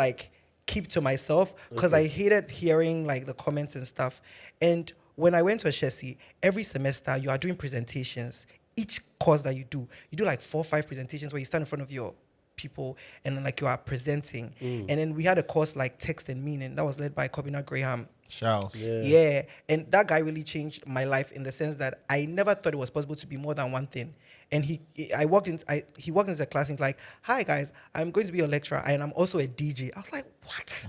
keep to myself, because I hated hearing the comments and stuff. And when I went to Ashesi, every semester you are doing presentations. Each course that you do like 4 or 5 presentations where you stand in front of your people and then you are presenting. And then we had a course like text and meaning that was led by Kobina Graham. Charles. Yeah, and that guy really changed my life in the sense that I never thought it was possible to be more than one thing. And he walked into the class and he's like, "Hi guys, I'm going to be a lecturer and I'm also a DJ." I was like, "What?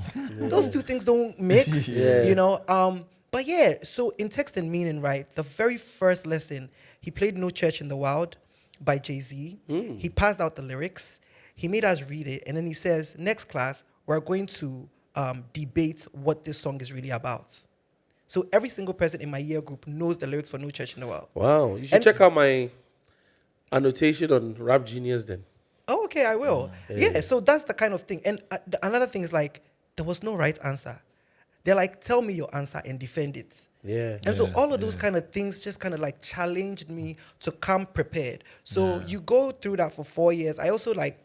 Those two things don't mix." You know. But yeah, so in Text and Meaning, right? The very first lesson, he played "No Church in the Wild" by Jay-Z. He passed out the lyrics. He made us read it, and then he says, "Next class, we're going to debate what this song is really about." So every single person in my year group knows the lyrics for "No Church in the Wild." Wow, you should check out my annotation on Rap Genius then. Oh, okay, I will. Yeah, so that's the kind of thing. And another thing is like, there was no right answer. They're like, tell me your answer and defend it. Yeah. And so all of those kind of things just kind of like challenged me to come prepared. So you go through that for 4 years. I also like,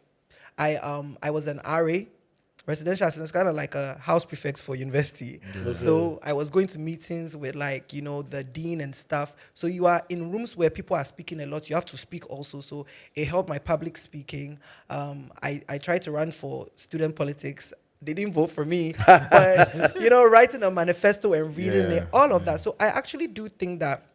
I was an RA, residential assistant, kind of like a house prefect for university. So I was going to meetings with like, you know, the dean and stuff. So you are in rooms where people are speaking a lot. You have to speak also. So it helped my public speaking. I tried to run for student politics. They didn't vote for me, but you know, writing a manifesto and reading it, all of that. So I actually do think that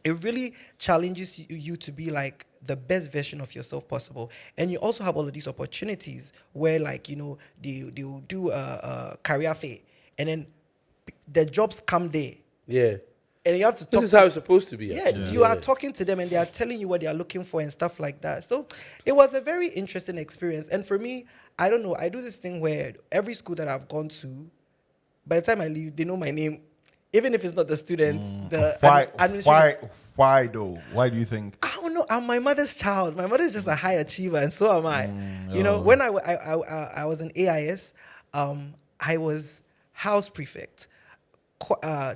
it really challenges you to be like the best version of yourself possible. And you also have all of these opportunities where, like, you know, they'll do a career fair and then the jobs come there. Yeah. And you have to talk. This is how it's supposed to be. You are talking to them and they are telling you what they are looking for and stuff like that. So it was a very interesting experience. And for me, I don't know, I do this thing where every school that I've gone to, by the time I leave, they know my name. Even if it's not the students, the administration. Why though? Why do you think? I don't know. I'm my mother's child. My mother is just a high achiever, and so am I. You know, when I was in AIS, I was house prefect,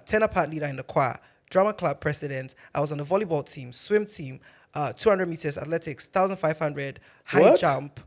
tenor part leader in the choir, drama club president. I was on the volleyball team, swim team, 200 meters athletics, 1,500 high jump.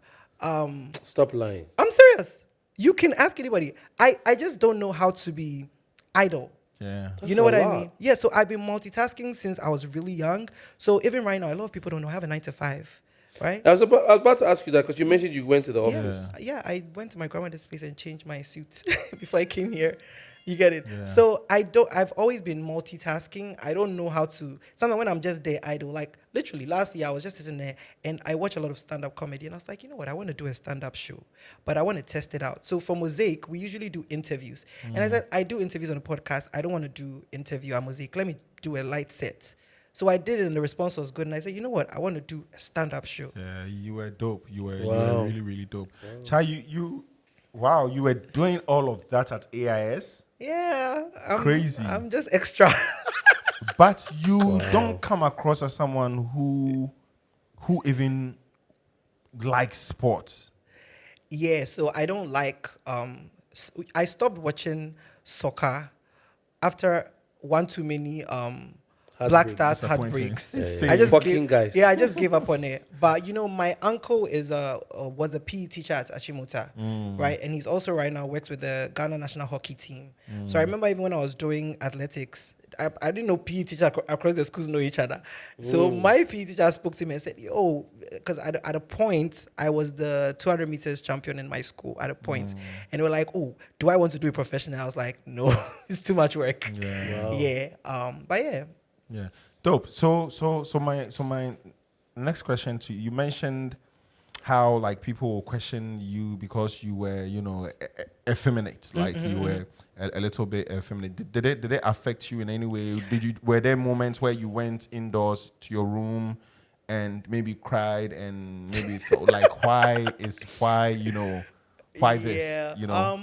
Stop lying. I'm serious. You can ask anybody. I just don't know how to be idle. Yeah. You know what I mean? Yeah, so I've been multitasking since I was really young. So even right now, a lot of people don't know I have a 9 to 5, right? I was about to ask you that because you mentioned you went to the office. Yeah, I went to my grandmother's place and changed my suit before I came here. You get it? Yeah. So I've always been multitasking. I don't know how to, sometimes when I'm just there idle, like literally last year I was just sitting there and I watch a lot of stand-up comedy and I was like, you know what, I want to do a stand-up show, but I want to test it out. So for Mosaic, we usually do interviews. And I said, I do interviews on a podcast. I don't want to do interview at Mosaic. Let me do a light set. So I did it and the response was good. And I said, you know what, I want to do a stand-up show. Yeah, you were dope. You were really, really dope. Wow. Chai, you were doing all of that at AIS? Yeah. Crazy. I'm just extra. But you don't come across as someone who even likes sports. Yeah, so I don't like, I stopped watching soccer after one too many Black Stars heartbreaks. I just gave up on it. But you know, my uncle was a PE teacher at Achimota, right? And he's also right now works with the Ghana national hockey team. So I remember even when I was doing athletics, I didn't know PE teachers across the schools know each other. So my PE teacher spoke to me and said, yo, because at a point, I was the 200 meters champion in my school at a point. And they were like, oh, do I want to do it professionally? I was like, no, it's too much work. But yeah. Yeah, dope. So my next question to you. You mentioned how like people will question you because you were, you know, effeminate, like you were a little bit effeminate. Did it affect you in any way? Were there moments where you went indoors to your room and maybe cried and maybe thought like why this, you know?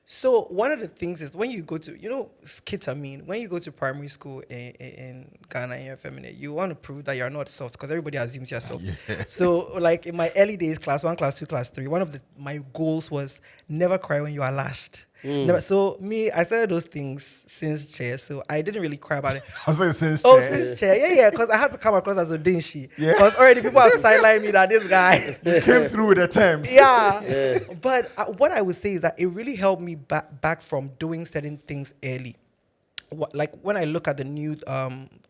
So one of the things is when you go to, you know, ketamine, when you go to primary school in Ghana and you're feminine, you want to prove that you're not soft because everybody assumes you're soft. So like in my early days, class 1, class 2, class 3, one of my goals was never cry when you are lashed. Never, so I started those things since chair, so I didn't really cry about it. I said since chair. Since chair, yeah, because I had to come across as a dinshi. Because already people are sidelining me that this guy came through with the terms. But what I would say is that it really helped me back from doing certain things early. Like when I look at the new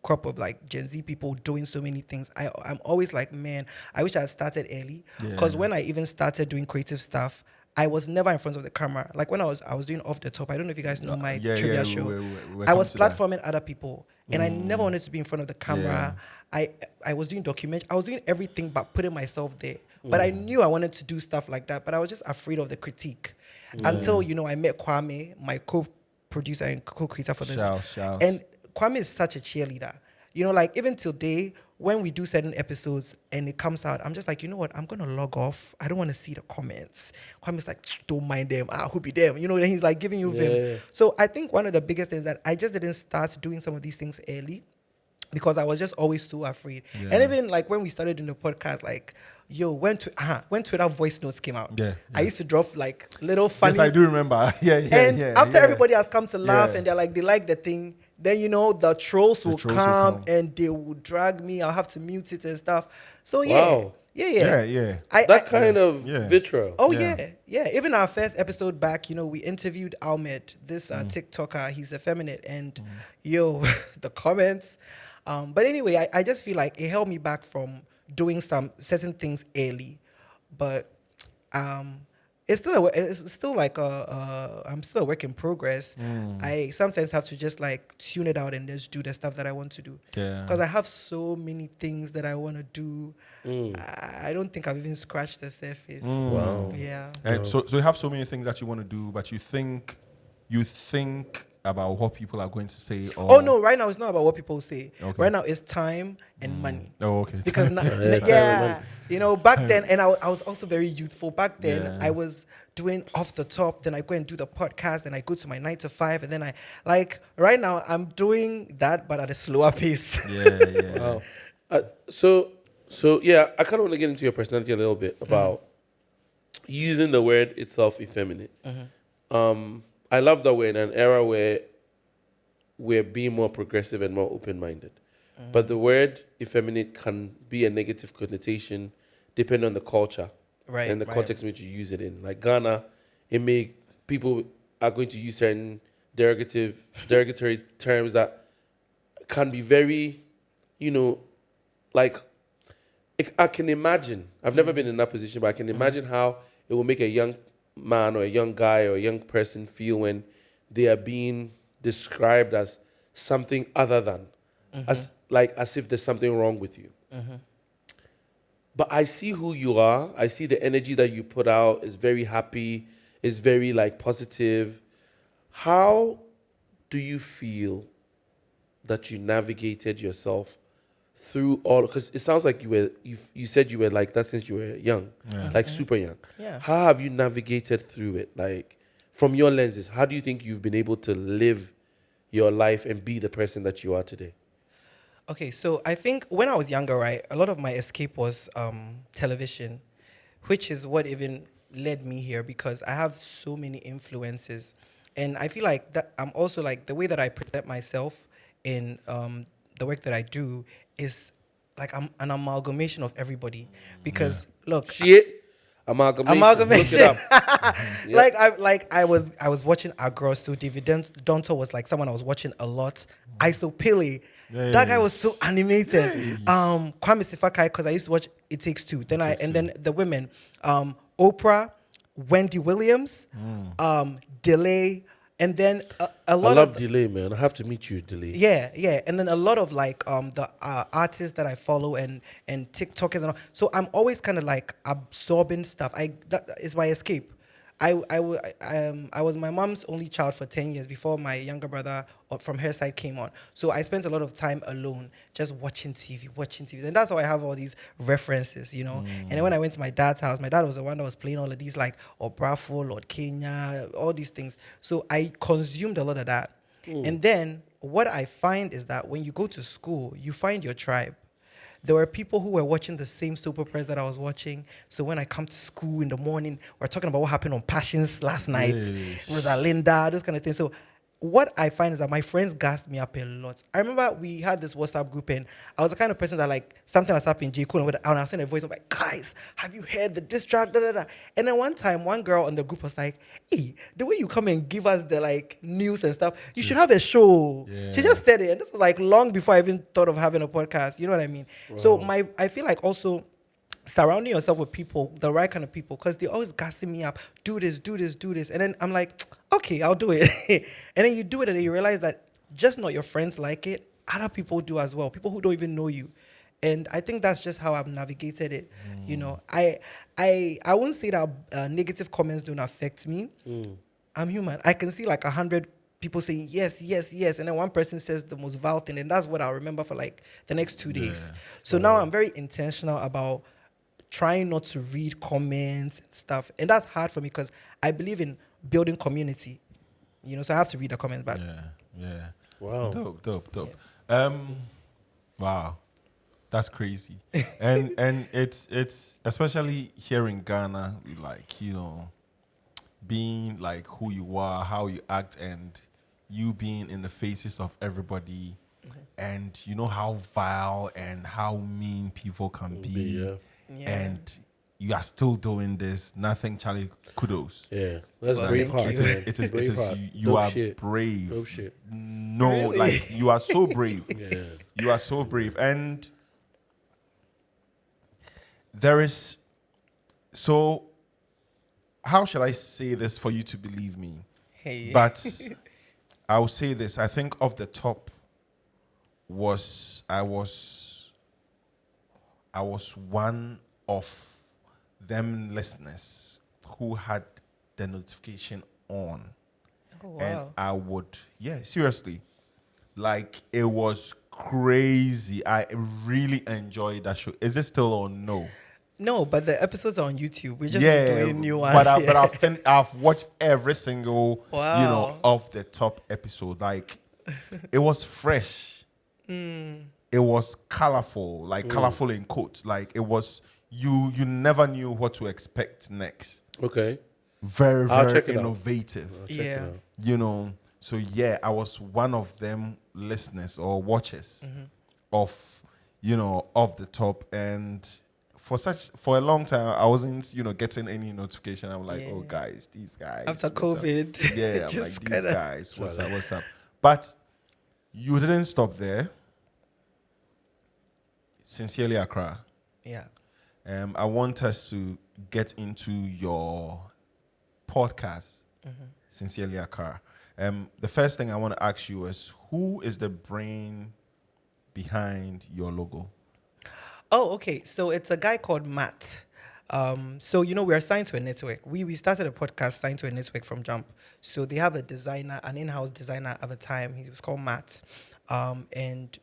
crop of like Gen Z people doing so many things, I'm always like, man, I wish I had started early. Because when I even started doing creative stuff, I was never in front of the camera. Like when I was doing Off the Top. I don't know if you guys know my trivia show. We're I was coming to that. platforming other people, and I never wanted to be in front of the camera. I was doing I was doing everything but putting myself there. But I knew I wanted to do stuff like that. But I was just afraid of the critique until I met Kwame, my co-producer and co-creator for the show. And Kwame is such a cheerleader. Like even today, when we do certain episodes and it comes out, I'm just like, you know what? I'm going to log off. I don't want to see the comments. Kwame's like, don't mind them. Who be them? And he's like giving you vim. So I think one of the biggest things that I just didn't start doing some of these things early because I was just always so afraid. Yeah. And even like when we started in the podcast, like, when Twitter voice notes came out, I used to drop like little funny. Yes, I do remember. And after everybody has come to laugh and they're like, they like the thing, then the trolls will come and they will drag me. I'll have to mute it and stuff. So wow. That kind of vitriol. Oh yeah. Even our first episode back, we interviewed Ahmed, this TikToker. He's effeminate, and the comments. But anyway, I just feel like it held me back from doing some certain things early, but it's still like I'm still a work in progress. I sometimes have to just like tune it out and just do the stuff that I want to do. Because I have so many things that I want to do. I don't think I've even scratched the surface. Wow. Yeah. And so you have so many things that you want to do, but you think about what people are going to say. Oh no! Right now it's not about what people say. Okay. Right now it's time and money. Oh, okay. Because back then, and I was also very youthful. Back then, I was doing Off the Top. Then I go and do the podcast. And I go to my 9 to 5. And then right now I'm doing that, but at a slower pace. Wow. So I kind of want to get into your personality a little bit about using the word itself, effeminate. I love that we're in an era where we're being more progressive and more open-minded. But the word effeminate can be a negative connotation depending on the culture and the context in which you use it in. Like Ghana, people are going to use certain derogatory terms that can be very, I can imagine. I've never been in that position, but I can imagine how it will make a young man or a young guy or a young person feel when they are being described as something other than, as if there's something wrong with you. But I see who you are. I see the energy that you put out is very happy, is very positive. How do you feel that you navigated yourself through all? Because it sounds like you said you were like that since you were young, super young. How have you navigated through it? From your lenses, how do you think you've been able to live your life and be the person that you are today? Okay, so I think when I was younger, right, a lot of my escape was television, which is what even led me here because I have so many influences. And I feel like that I'm also the way that I present myself in the work that I do is I'm an amalgamation of everybody. Because look, amalgamation. Look it up. I was watching Accra, so David Donto was someone I was watching a lot. Isopele, that guy was so animated. Kwame Sifakai, because I used to watch It Takes Two. And then the women, Oprah, Wendy Williams, Delay. And then a lot of... I love Delay, man. I have to meet you, Delay. Yeah. And then a lot of the artists that I follow and TikTokers and all. So I'm always kind of absorbing stuff. That is my escape. I was my mom's only child for 10 years before my younger brother from her side came on. So I spent a lot of time alone, just watching TV. And that's how I have all these references, And then when I went to my dad's house, my dad was the one that was playing all of these Obrafo, Lord Kenya, all these things. So I consumed a lot of that. And then what I find is that when you go to school, you find your tribe. There were people who were watching the same soap operas that I was watching. So when I come to school in the morning, we're talking about what happened on Passions last night. Rosalinda, those kind of things. So what I find is that my friends gassed me up a lot. I remember we had this WhatsApp group and I was the kind of person that something has happened, J. Cole, and I sent a voice, I'm like, guys, have you heard the diss track? Da, da, da. And then one time, one girl on the group was like, hey, the way you come and give us the news and stuff, you should have a show. Yeah. She just said it. And this was long before I even thought of having a podcast. You know what I mean? Wow. So I feel also surrounding yourself with people, the right kind of people, because they always gassing me up. Do this, do this, do this. And then I'm like, okay, I'll do it. And then you do it and then you realize that just not your friends like it, other people do as well. People who don't even know you. And I think that's just how I've navigated it. You know, I won't say that negative comments don't affect me. I'm human. I can see like 100 people saying yes, yes, yes. And then one person says the most vile thing. And that's what I'll remember for like the next 2 days. So now I'm very intentional about trying not to read comments and stuff. And that's hard for me because I believe in building community. You know, so I have to read the comments back. Yeah. Wow. Dope. Wow. That's crazy. and it's especially here in Ghana, like, you know, being like who you are, how you act, and you being in the faces of everybody, and you know how vile and how mean people can be, and you are still doing this. Nothing, Charlie. Kudos. Yeah, that's Like, brave heart. It is. You are brave. Dope shit. No, Really? like you are so brave. Yeah. You are so brave, and there is. So, how shall I say this for you to believe me? Hey. But I will say this. I think off the top I was one of them listeners who had the notification on. Oh, wow. And I would, seriously, like it was crazy. I really enjoyed that show. Is it still on? No. No, but the episodes are on YouTube. We're just doing new ones. But I've watched every single, Wow. off the top episode. Like, it was fresh. It was colorful, like colorful in quotes. Like it was, you never knew what to expect next. Okay. Very, I'll very check it out. innovative. Check it out. You know, so I was one of them listeners or watchers of, off the top. And for a long time, I wasn't, getting any notification. I'm like, oh, guys, these guys. After what's up? COVID. Yeah, I'm just like, these kinda- guys, what's up? But you didn't stop there. Sincerely, Accra. Yeah. I want us to get into your podcast, Sincerely Accra. The first thing I want to ask you is, who is the brain behind your logo? Oh, okay. So it's a guy called Matt. So, we are signed to a network. We started a podcast signed to a network from Jump. So they have a designer, an in-house designer at the time. He was called Matt. And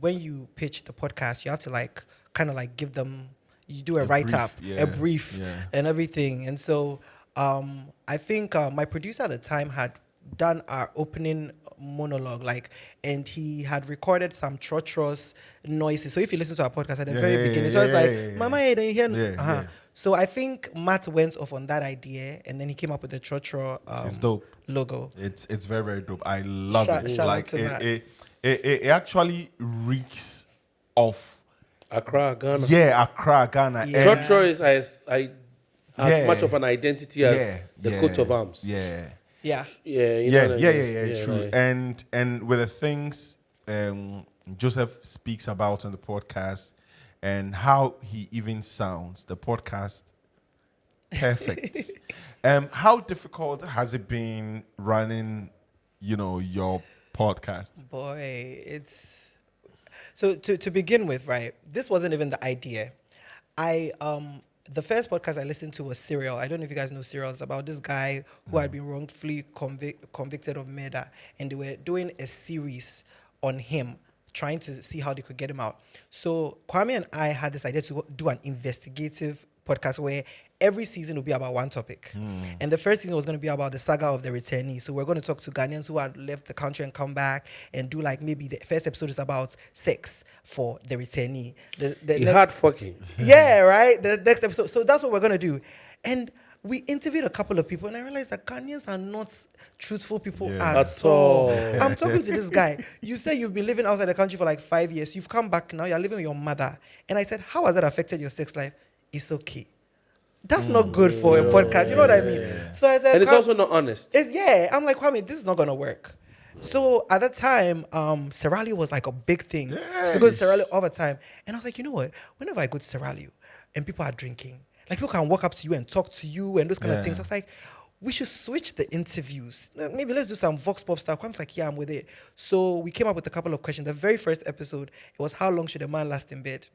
when you pitch the podcast, you have to give them, you do a write-up, a brief and everything. And so I think my producer at the time had done our opening monologue, and he had recorded some trotros noises. So if you listen to our podcast at the very beginning, so it's Mama, don't you hear? So I think Matt went off on that idea, and then he came up with the trotro It's dope. logo. It's very, very dope. I love it. Shout out Like to Matt. it actually reeks of Accra, Ghana. Accra, Ghana. Yeah. And Trotro is as much of an identity as the coat of arms. Yeah. Yeah. Yeah, you know what I mean? True. Like, And with the things Joseph speaks about on the podcast and how he even sounds, the podcast perfect. How difficult has it been running, your podcast? Boy, it's so to begin with, right? This wasn't even the idea. The first podcast I listened to was Serial. I don't know if you guys know Serial. It's about this guy who had been wrongfully convicted of murder, and they were doing a series on him, trying to see how they could get him out. So Kwame and I had this idea to do an investigative podcast where every season will be about one topic. And the first season was going to be about the saga of the returnee. So we're going to talk to Ghanaians who had left the country and come back and do maybe the first episode is about sex for the returnee. you had fucking. Yeah, right? The next episode. So that's what we're going to do. And we interviewed a couple of people, and I realized that Ghanaians are not truthful people at all. I'm talking to this guy. You say you've been living outside the country for 5 years. You've come back now. You're living with your mother. And I said, how has that affected your sex life? It's okay. That's not good for a podcast. You know what I mean? So I said, And it's also not honest. I'm like, Kwame, this is not going to work. So at that time, Sierra Leone was like a big thing. So go to Sierra Leone all the time. And I was like, you know what? Whenever I go to Sierra Leone and people are drinking, like people can walk up to you and talk to you and those kind of things. I was like, we should switch the interviews. Maybe let's do some Vox Pop stuff. Kwam's like, yeah, I'm with it. So we came up with a couple of questions. The very first episode, it was how long should a man last in bed?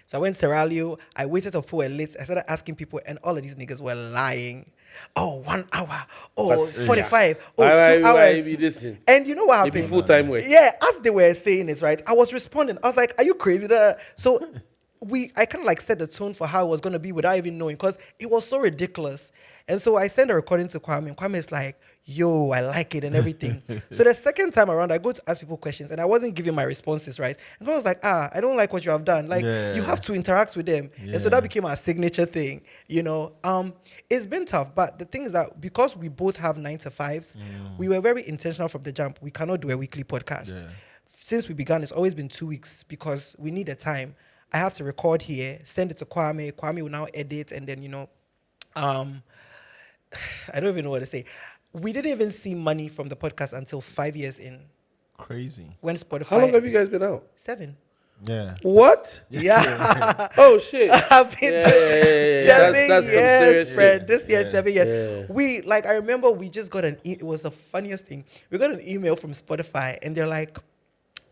So I went to Sierra Leone. I waited till people were late. I started asking people, and all of these niggas were lying. Oh, 1 hour. Oh, 45. Oh, 2 hours. And you know what happened? Full-time work. Yeah, as they were saying it, right, I was responding. I was like, are you crazy? So I kind of like set the tone for how it was going to be without even knowing, because it was so ridiculous. And so I sent a recording to Kwame, and Kwame is like, yo, I like it and everything. So the second time around, I go to ask people questions, and I wasn't giving my responses, right? And I was like, I don't like what you have done. Like, you have to interact with them. And so that became our signature thing, you know. It's been tough, but the thing is that because we both have 9 to 5s, we were very intentional from the jump. We cannot do a weekly podcast. Since we began, it's always been 2 weeks because we need a time. I have to record here, send it to Kwame. Kwame will now edit, and then, you know, I don't even know what to say. We didn't even see money from the podcast until 5 years in. Crazy. When Spotify. How long have you guys been out? 7. Yeah. What? Yeah. Oh shit. I've been 7 That's some years, serious friend. shit. This year, 7 years. We, like, I remember we just got it was the funniest thing. We got an email from Spotify, and they're like,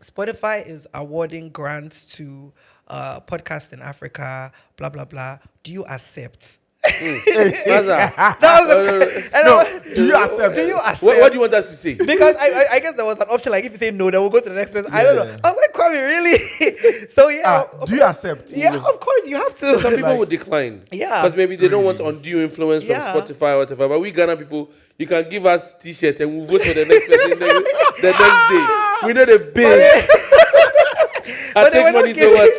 Spotify is awarding grants to podcasts in Africa, blah, blah, blah. Do you accept? What's that? Do you accept? Do you accept? What do you want us to say? Because I guess there was an option, like if you say no, then we'll go to the next person. I don't know. I was like, Kwame, really? So yeah. Do you accept? Yeah, of course you have to. So some people would decline. Yeah. Because maybe they don't want undue influence from Yeah. Spotify or whatever. But we Ghana people, you can give us t-shirt and we'll vote for the next person the next day. We know the bills. I take money so what?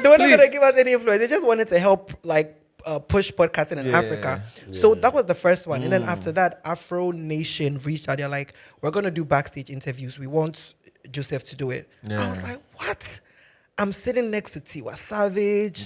They were not going to give us any influence. They just wanted to help, like, push podcasting in Africa. So that was the first one. And then after that, Afro Nation reached out. They're like, we're going to do backstage interviews. We want Joseph to do it. I was like, what? I'm sitting next to Tiwa Savage,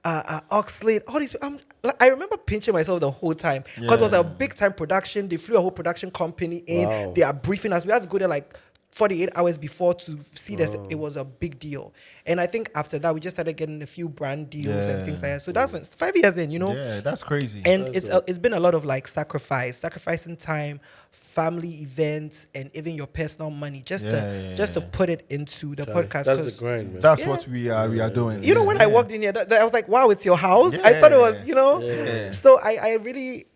Oxlade, all these people. I remember pinching myself the whole time because it was a big time production. They flew a whole production company in. Wow. They are briefing us. We had to go there like 48 hours before to see this. It was a big deal. And I think after that, we just started getting a few brand deals and things like that. So that's 5 years in, you know? Yeah, that's crazy. And it's been a lot of like sacrificing time, family events, and even your personal money just to put it into the podcast. That's the grind, man. That's what we are doing. You know, when I walked in here, I was like, wow, it's your house. I thought it was, you know? So I really,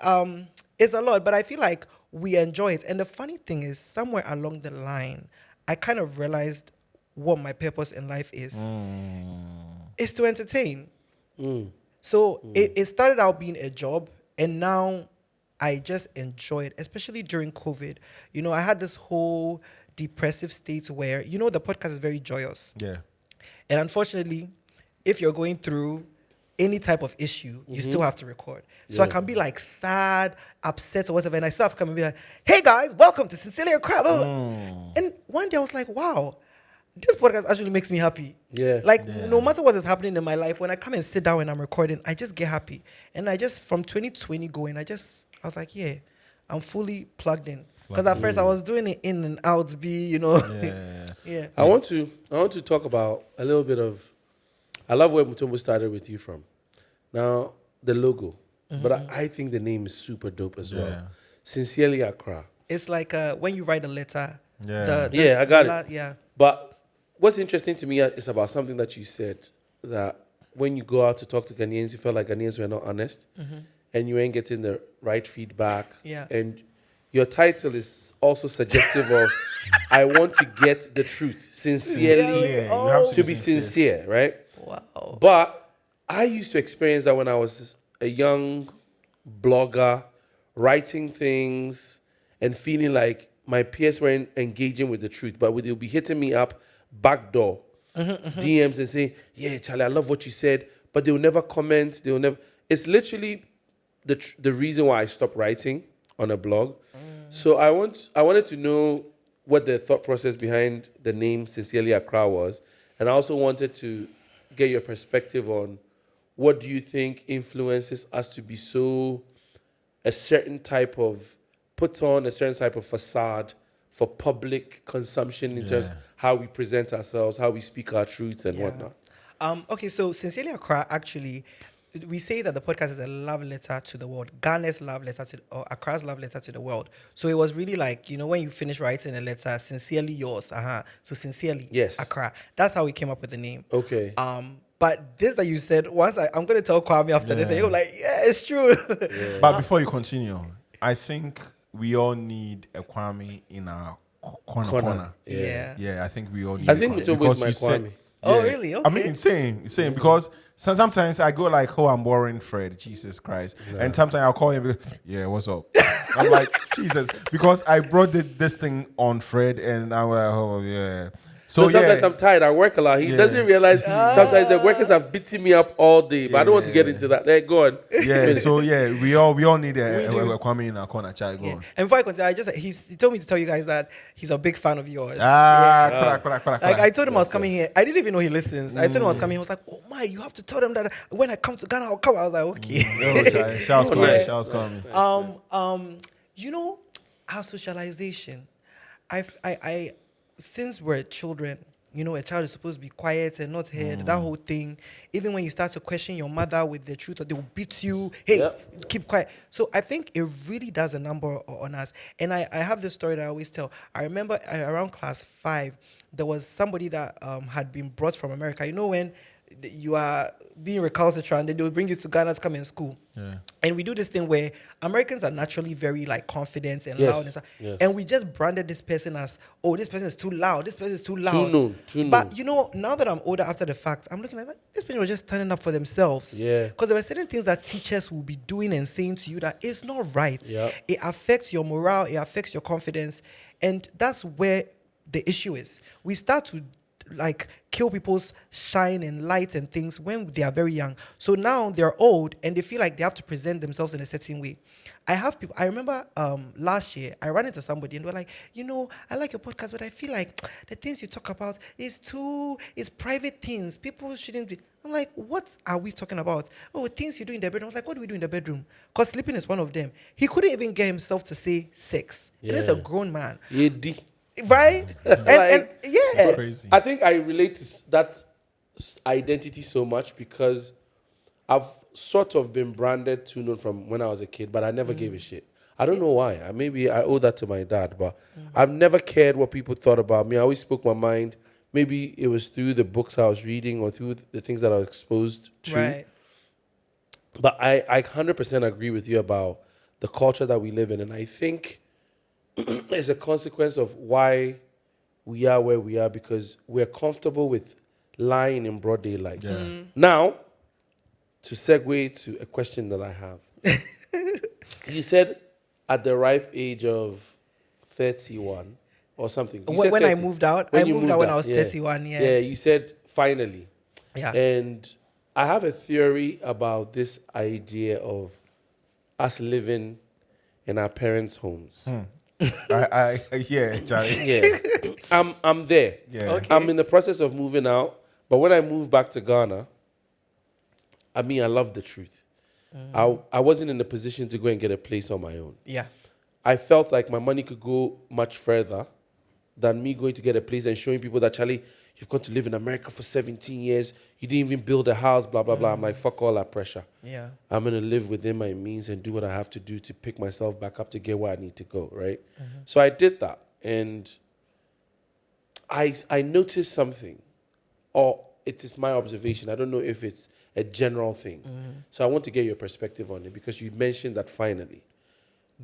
it's a lot, but I feel like we enjoy it. And the funny thing is, somewhere along the line, I kind of realized what my purpose in life is. It's to entertain. So it started out being a job, and now I just enjoy it, especially during COVID. You know, I had this whole depressive state where, you know, the podcast is very joyous. Yeah. And unfortunately, if you're going through any type of issue, you still have to record. So I can be like sad, upset, or whatever, and I still have to come and be like, hey guys, welcome to Sincerely Accra. And one day I was like, wow, this podcast actually makes me happy. No matter what is happening in my life, when I come and sit down and I'm recording, I just get happy. And I just, from 2020 going, I was like, yeah, I'm fully plugged in. Because at first I was doing it in and out, you know. I want to talk about a little bit of, I love where Mutombo started with you from. Now, the logo. But I think the name is super dope as well. Sincerely Accra. It's like when you write a letter. I got it. Yeah. But what's interesting to me is about something that you said, that when you go out to talk to Ghanaians, you felt like Ghanaians were not honest and you ain't getting the right feedback. And your title is also suggestive of, I want to get the truth sincerely, you have to be sincere, right? Wow. But I used to experience that when I was a young blogger, writing things and feeling like my peers weren't engaging with the truth, but they'll be hitting me up backdoor DMs and say, yeah, Charlie, I love what you said, but they'll never comment. It's literally the reason why I stopped writing on a blog. So I wanted to know what the thought process behind the name Sincerely Accra was. And I also wanted to get your perspective on what do you think influences us to be so a certain type of put on, a certain type of facade for public consumption in terms of how we present ourselves, how we speak our truth and whatnot. Okay, so Sincerely Accra, actually, we say that the podcast is a love letter to the world, Ghana's love letter or Accra's love letter to the world. So it was really like, when you finish writing a letter, sincerely yours. So Sincerely Accra. That's how we came up with the name. Okay. But this that you said, I'm going to tell Kwame after this, and you're like, yeah, it's true. But before you continue, I think we all need a Kwame in our corner. Yeah, I think we all need I think it's always my Kwame. Oh, really? Okay. I mean, insane because sometimes I go like, I'm boring Fred, Jesus Christ. Yeah. And sometimes I'll call him, what's up? I'm like, Jesus, because I brought this thing on Fred and I'm like, oh, yeah. So sometimes I'm tired. I work a lot. He doesn't realize sometimes the workers have beaten me up all day. But I don't want to get into that. Go on. Yeah. So we all need a Kwame in our corner. Child, go on. And before I continue, he told me to tell you guys that he's a big fan of yours. Like I told him I was coming here. I didn't even know he listens. I told him I was coming. He was like, "Oh my, you have to tell them that when I come to Ghana, I'll come." I was like, "Okay." Shouts coming. Our socialization. I since we're children, a child is supposed to be quiet and not heard, that whole thing. Even when you start to question your mother with the truth, or they will beat you, keep quiet. So I think it really does a number on us. And I have this story that I always tell. I remember around class 5, there was somebody that had been brought from America. When you are being recalcitrant, they will bring you to Ghana to come in school. Yeah. And we do this thing where Americans are naturally very confident and loud and stuff. Yes. And we just branded this person as, this person is too loud. This person is too loud. Too known. But now that I'm older after the fact, I'm looking at this person was just turning up for themselves. Yeah. Because there were certain things that teachers will be doing and saying to you that it's not right. Yeah. It affects your morale. It affects your confidence. And that's where the issue is. We start to kill people's shine and light and things when they are very young. So now they're old and they feel like they have to present themselves in a certain way. I remember last year, I ran into somebody and they were like, I like your podcast, but I feel like the things you talk about is private things. People shouldn't be. I'm like, what are we talking about? Oh, things you do in the bedroom. I was like, what do we do in the bedroom? Because sleeping is one of them. He couldn't even get himself to say sex. Yeah. And he's a grown man. Right? and it's crazy. I think I relate to that identity so much because I've sort of been branded too known from when I was a kid, but I never gave a shit. I don't know why. Maybe I owe that to my dad, but I've never cared what people thought about me. I always spoke my mind. Maybe it was through the books I was reading or through the things that I was exposed to. Right. But I 100% agree with you about the culture that we live in, and I think it's a consequence of why we are where we are because we're comfortable with lying in broad daylight. Yeah. Now, to segue to a question that I have. You said at the ripe age of 31 or something. When I moved out? I moved out when I was 31, Yeah, you said finally. Yeah. And I have a theory about this idea of us living in our parents' homes. Charlie. Yeah. I'm there. Yeah. Okay. I'm in the process of moving out, but when I moved back to Ghana, I love the truth. I wasn't in a position to go and get a place on my own. Yeah. I felt like my money could go much further than me going to get a place and showing people that, Charlie, you've gone to live in America for 17 years. You didn't even build a house, blah, blah, blah. I'm like, fuck all that pressure. Yeah. I'm going to live within my means and do what I have to do to pick myself back up to get where I need to go, right? So I did that. And I noticed something, or it is my observation. I don't know if it's a general thing. So I want to get your perspective on it because you mentioned that finally.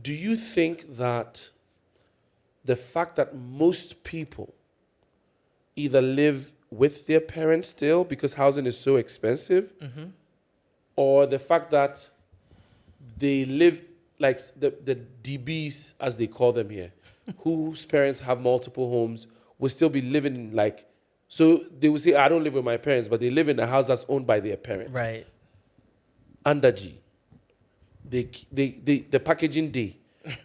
Do you think that the fact that most people either live with their parents still because housing is so expensive, or the fact that they live like the DBs, as they call them here, whose parents have multiple homes, will still be living in so they will say, I don't live with my parents, but they live in a house that's owned by their parents. Right. Under G. The packaging day,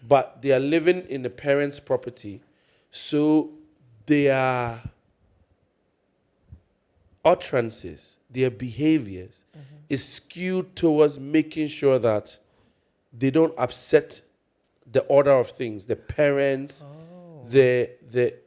but they are living in the parents' property, so their utterances, their behaviors is skewed towards making sure that they don't upset the order of things, the parents,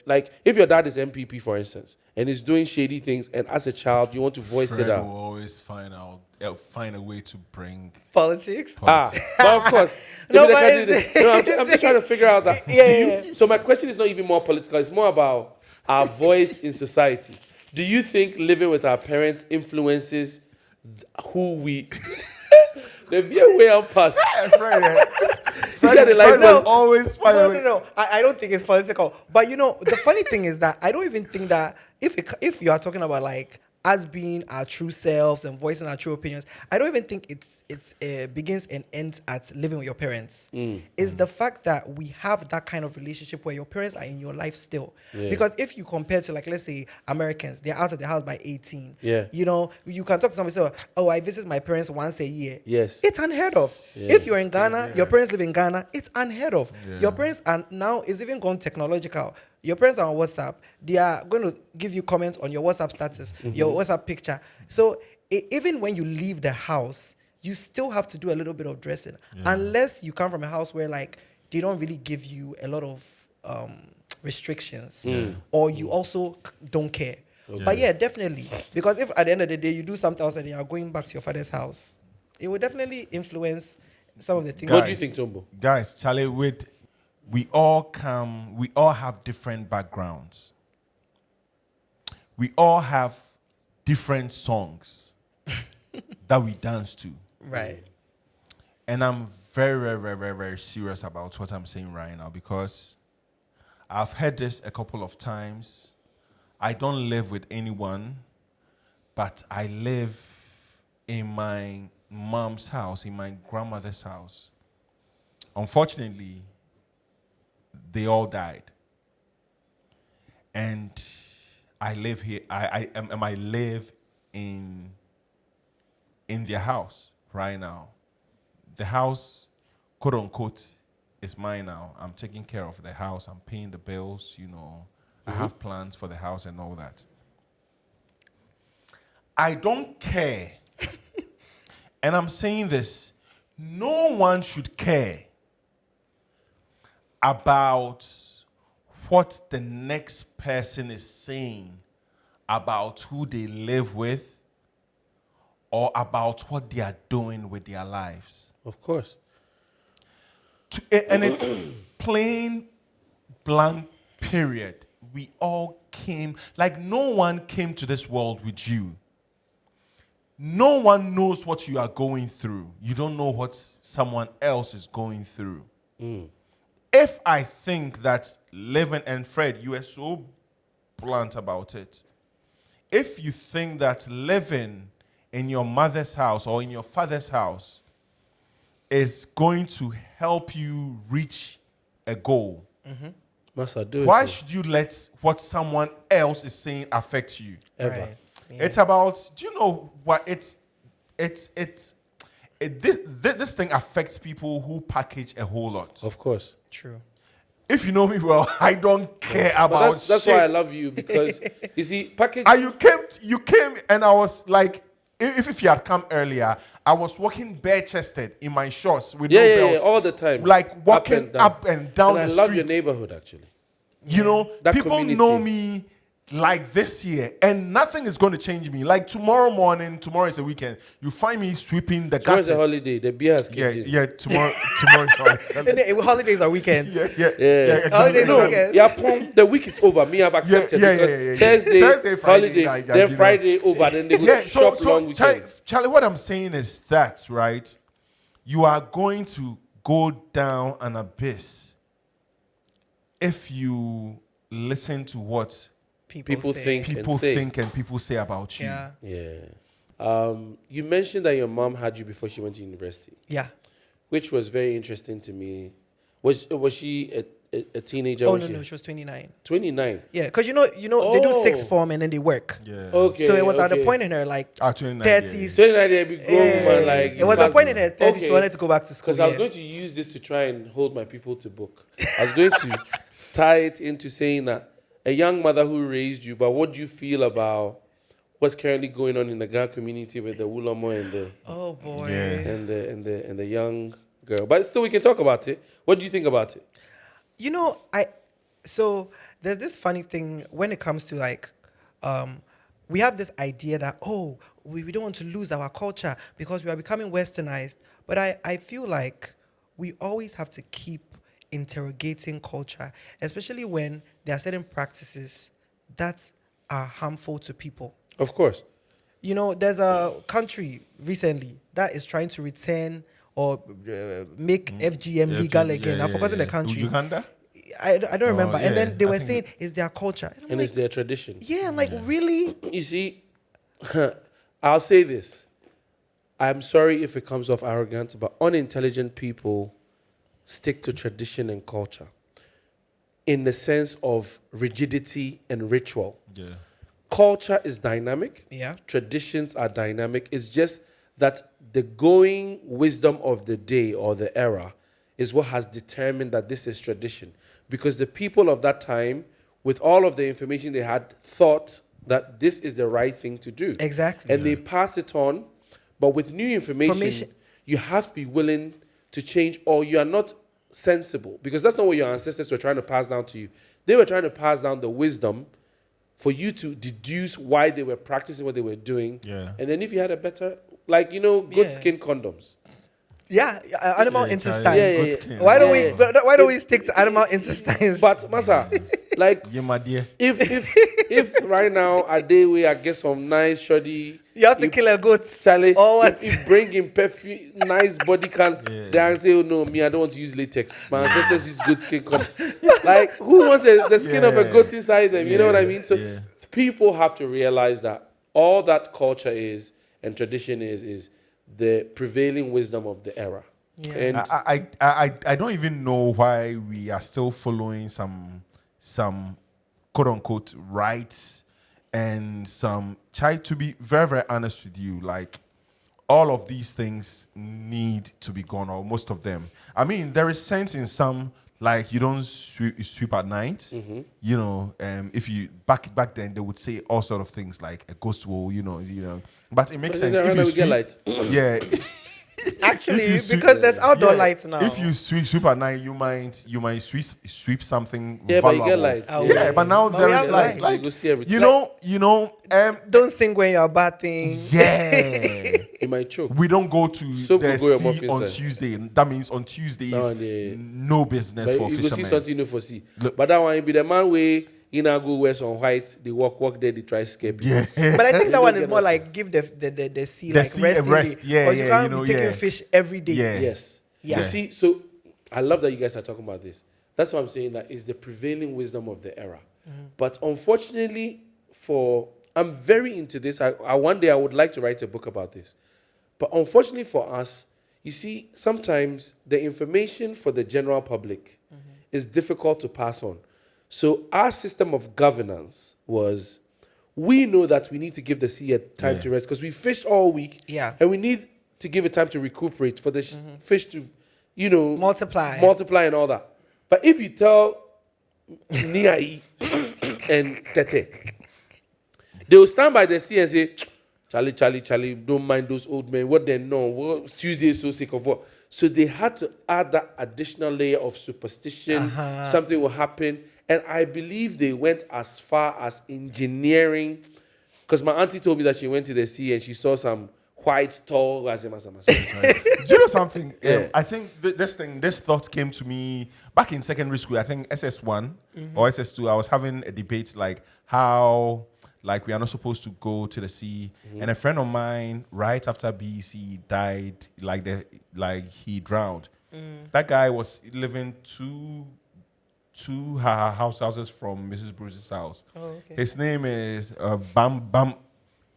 like if your dad is MPP, for instance, and is doing shady things, and as a child you want to voice Fred it out. will always find a way to bring Politics. But of course, No, maybe but they can do this. No, I'm just trying to figure out that. Yeah. So my question is not even more political; it's more about our voice in society. Do you think living with our parents influences who we? There'll be a way out past. Fred will always find a way. No. I don't think it's political. But the funny thing is that I don't even think that if you are talking about like us being our true selves and voicing our true opinions, I don't even think it's begins and ends at living with your parents. It's the fact that we have that kind of relationship where your parents are in your life still. Yeah. Because if you compare to, like, let's say Americans, they're out of the house by 18. Yeah. You can talk to somebody and say, oh, I visit my parents once a year. Yes. It's unheard of. Yeah. If you're in Ghana, your parents live in Ghana, it's unheard of. Yeah. Your parents are now, it's even gone technological. Your parents are on WhatsApp. They are going to give you comments on your WhatsApp status, your WhatsApp picture. So even when you leave the house, you still have to do a little bit of dressing. Yeah. Unless you come from a house where like they don't really give you a lot of restrictions, or you also don't care. Okay. But yeah, definitely. Because if at the end of the day you do something else and you are going back to your father's house, it will definitely influence some of the things. What do you think, Tombo? Guys, Charlie, we all have different backgrounds. We all have different songs that we dance to. Right. And I'm very, very, very, very, very serious about what I'm saying right now because I've heard this a couple of times. I don't live with anyone, but I live in my mom's house, in my grandmother's house. Unfortunately, they all died. And I live here. I live in their house right now. The house, quote unquote, is mine now. I'm taking care of the house. I'm paying the bills, I have plans for the house and all that. I don't care. And I'm saying this, no one should care about what the next person is saying about who they live with or about what they are doing with their lives. Of course. And it's plain blank period. We all came, like no one came to this world with you. No one knows what you are going through. You don't know what someone else is going through. If I think that living, and Fred, you are so blunt about it. If you think that living in your mother's house or in your father's house is going to help you reach a goal, why should you let what someone else is saying affect you? Ever. Right. Yeah. It's about, do you know what this thing affects people who package a whole lot. Of course. True. If you know me well, I don't care But about that's shit. why I love you, because you see, package. And you came and I was like, if you had come earlier, I was walking bare-chested in my shorts with no belt. all the time. Like walking up and down And the I love street. your neighborhood, actually. You know, That people community. know me like this year, and nothing is going to change me. Like tomorrow is a weekend. You find me sweeping the Tomorrow's gutters. a holiday. The beer has kicked in. Yeah, tomorrow. Sorry. Holidays are weekends. Yeah, Holidays exactly. are weekends. Yeah, the week is over. Me, I've accepted because Thursday, Friday, holiday, then Friday over, then they will shop long weekends. Charlie, what I'm saying is that, right, you are going to go down an abyss if you listen to what People say. think and people say about you. Yeah. Yeah. You mentioned that your mom had you before she went to university, Yeah. which was very interesting to me. Was she a teenager? Oh, was no, she was 29. 29. Yeah, because they do sixth Oh. form and then they work. Yeah. Okay. So it was at okay. a point in her like 29, 30s. 29, they be grown woman, like it was a point in her 30s. She wanted to go back to school. Because I was going to use this to try and hold my people to book. I was going to tie it into saying that a young mother who raised you, but what do you feel about what's currently going on in the Ghana community with the Wulamo and the Oh boy. Yeah. and the young girl? But still, we can talk about it. What do you think about it? So there's this funny thing when it comes to like, we have this idea that, we don't want to lose our culture because we are becoming westernized. But I feel like we always have to keep interrogating culture, especially when there are certain practices that are harmful to people. Of course. You know, there's a country recently that is trying to return or make FGM legal again. I've forgotten the country. Uganda? I don't remember. And then they were saying it's their culture. And it's their tradition. Yeah, I'm like, really? You see, I'll say this. I'm sorry if it comes off arrogant, but unintelligent people stick to tradition and culture in the sense of rigidity and ritual. Yeah. Culture is dynamic. Yeah. Traditions are dynamic. It's just that the going wisdom of the day or the era is what has determined that this is tradition. Because the people of that time, with all of the information they had, thought that this is the right thing to do. Exactly. And they pass it on. But with new information, you have to be willing to change, or you are not sensible. Because that's not what your ancestors were trying to pass down to you. They were trying to pass down the wisdom for you to deduce why they were practicing what they were doing. Yeah. And then if you had a better, like, good skin condoms. Yeah, animal intestines. Yeah. Why don't we stick to animal intestines? But Masa, like, Yeah, my dear. if right now a day where I get some nice shoddy, you have to kill a goat. Charlie, Or what? if bring in perfume, nice body can, then I say, oh no, me, I don't want to use latex. My ancestors use good skin condoms. Like, who wants the skin of a goat inside them? You know what I mean? So people have to realize that all that culture is and tradition is the prevailing wisdom of the era. Yeah. And I don't even know why we are still following some quote unquote rights and some to be very, very honest with you, like all of these things need to be gone, or most of them. I mean, there is sense in some, like you don't sweep at night. You know, if you back then they would say all sort of things like a ghost will, you know, but it makes sense if you get lights. yeah. Actually, because there's outdoor lights now. If you sweep at night, you might sweep something Yeah, but valuable. you get lights. Yeah, but now there is lights. like You go see everything. you know, Don't sing when you're bathing. yeah. You might choke. We don't go to Soap the will go your mouth sea on inside. Tuesday. That means on Tuesdays, no business But for you go see fishermen. something you know for see. Look. But that one be the man way in a go wear some white, they walk there, they try scare people. Yeah. But I think that one is get more that. like give the sea The like sea rest. a rest. Yeah, Because you can't you know, be taking yeah. fish every day. Yeah. Yes. Yeah. You see, so I love that you guys are talking about this. That's why I'm saying that is the prevailing wisdom of the era. But unfortunately, I'm very into this. I one day I would like to write a book about this. But unfortunately for us, you see, sometimes the information for the general public is difficult to pass on. So our system of governance was, we know that we need to give the sea a time to rest because we fished all week. Yeah. And we need to give it time to recuperate for the fish to, Multiply and all that. But if you tell Niai and Tete, they will stand by the sea and say, Charlie, don't mind those old men. What they know, what Tuesday is so sick of what. So they had to add that additional layer of superstition. Something will happen. And I believe they went as far as engineering. Because my auntie told me that she went to the sea and she saw some white, tall, Do you know something? I think this thought came to me back in secondary school. I think SS1 or SS2. I was having a debate like how we are not supposed to go to the sea. And a friend of mine, right after BEC, died. He drowned. That guy was living two houses from Mrs. Bruce's house. Oh, okay. His name is Bam.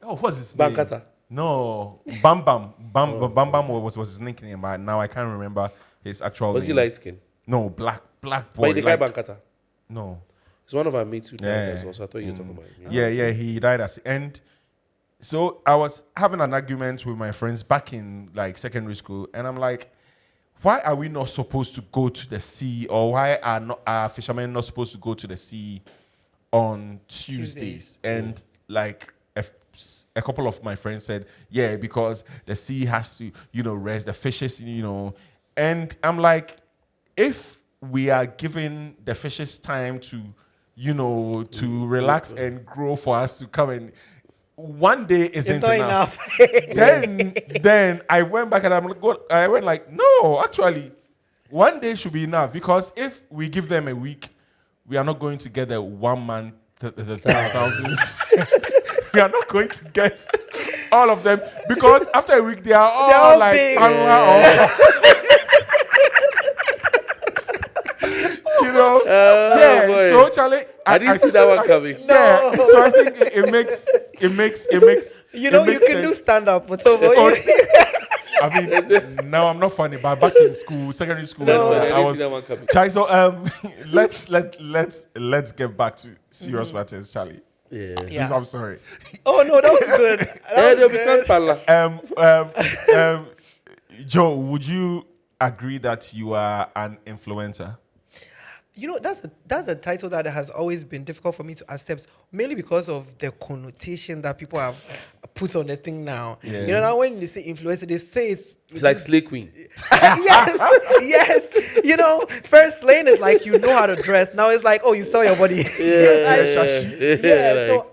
Oh, what's his name? Bankata. No, Bam Bam was his nickname, but now I can't remember his actual Was name. he light skin? No, black boy. But the guy Bankata. No. It's one of our mates who died Yeah. as well, so I thought you were talking about him. Yeah, he died and so I was having an argument with my friends back in secondary school, and I'm like, why are we not supposed to go to the sea, or why are fishermen not supposed to go to the sea on Tuesdays? And a couple of my friends said, yeah, because the sea has to, rest the fishes, and I'm like, if we are giving the fishes time to, to relax and grow for us to come and. One day isn't not enough. then I went back and I went like, no, actually, one day should be enough because if we give them a week, we are not going to get the 1 month, the thousands. We are not going to get all of them because after a week they are all like, big. Boy. So Charlie, I didn't see that one coming. Yeah, so I think it makes. You can do stand up, but I mean, now I'm not funny, but back in school, secondary school, I was. Charlie, so let's get back to serious matters, Charlie. Yeah. Please, I'm sorry. Oh no, that was good. That was good. Joe, would you agree that you are an influencer? That's a title that has always been difficult for me to accept, mainly because of the connotation that people have put on the thing now. Yeah. Now when they say influencer, they say it's like Slay Queen. yes. First slaying is like you know how to dress. Now it's like, oh, you sell your body. So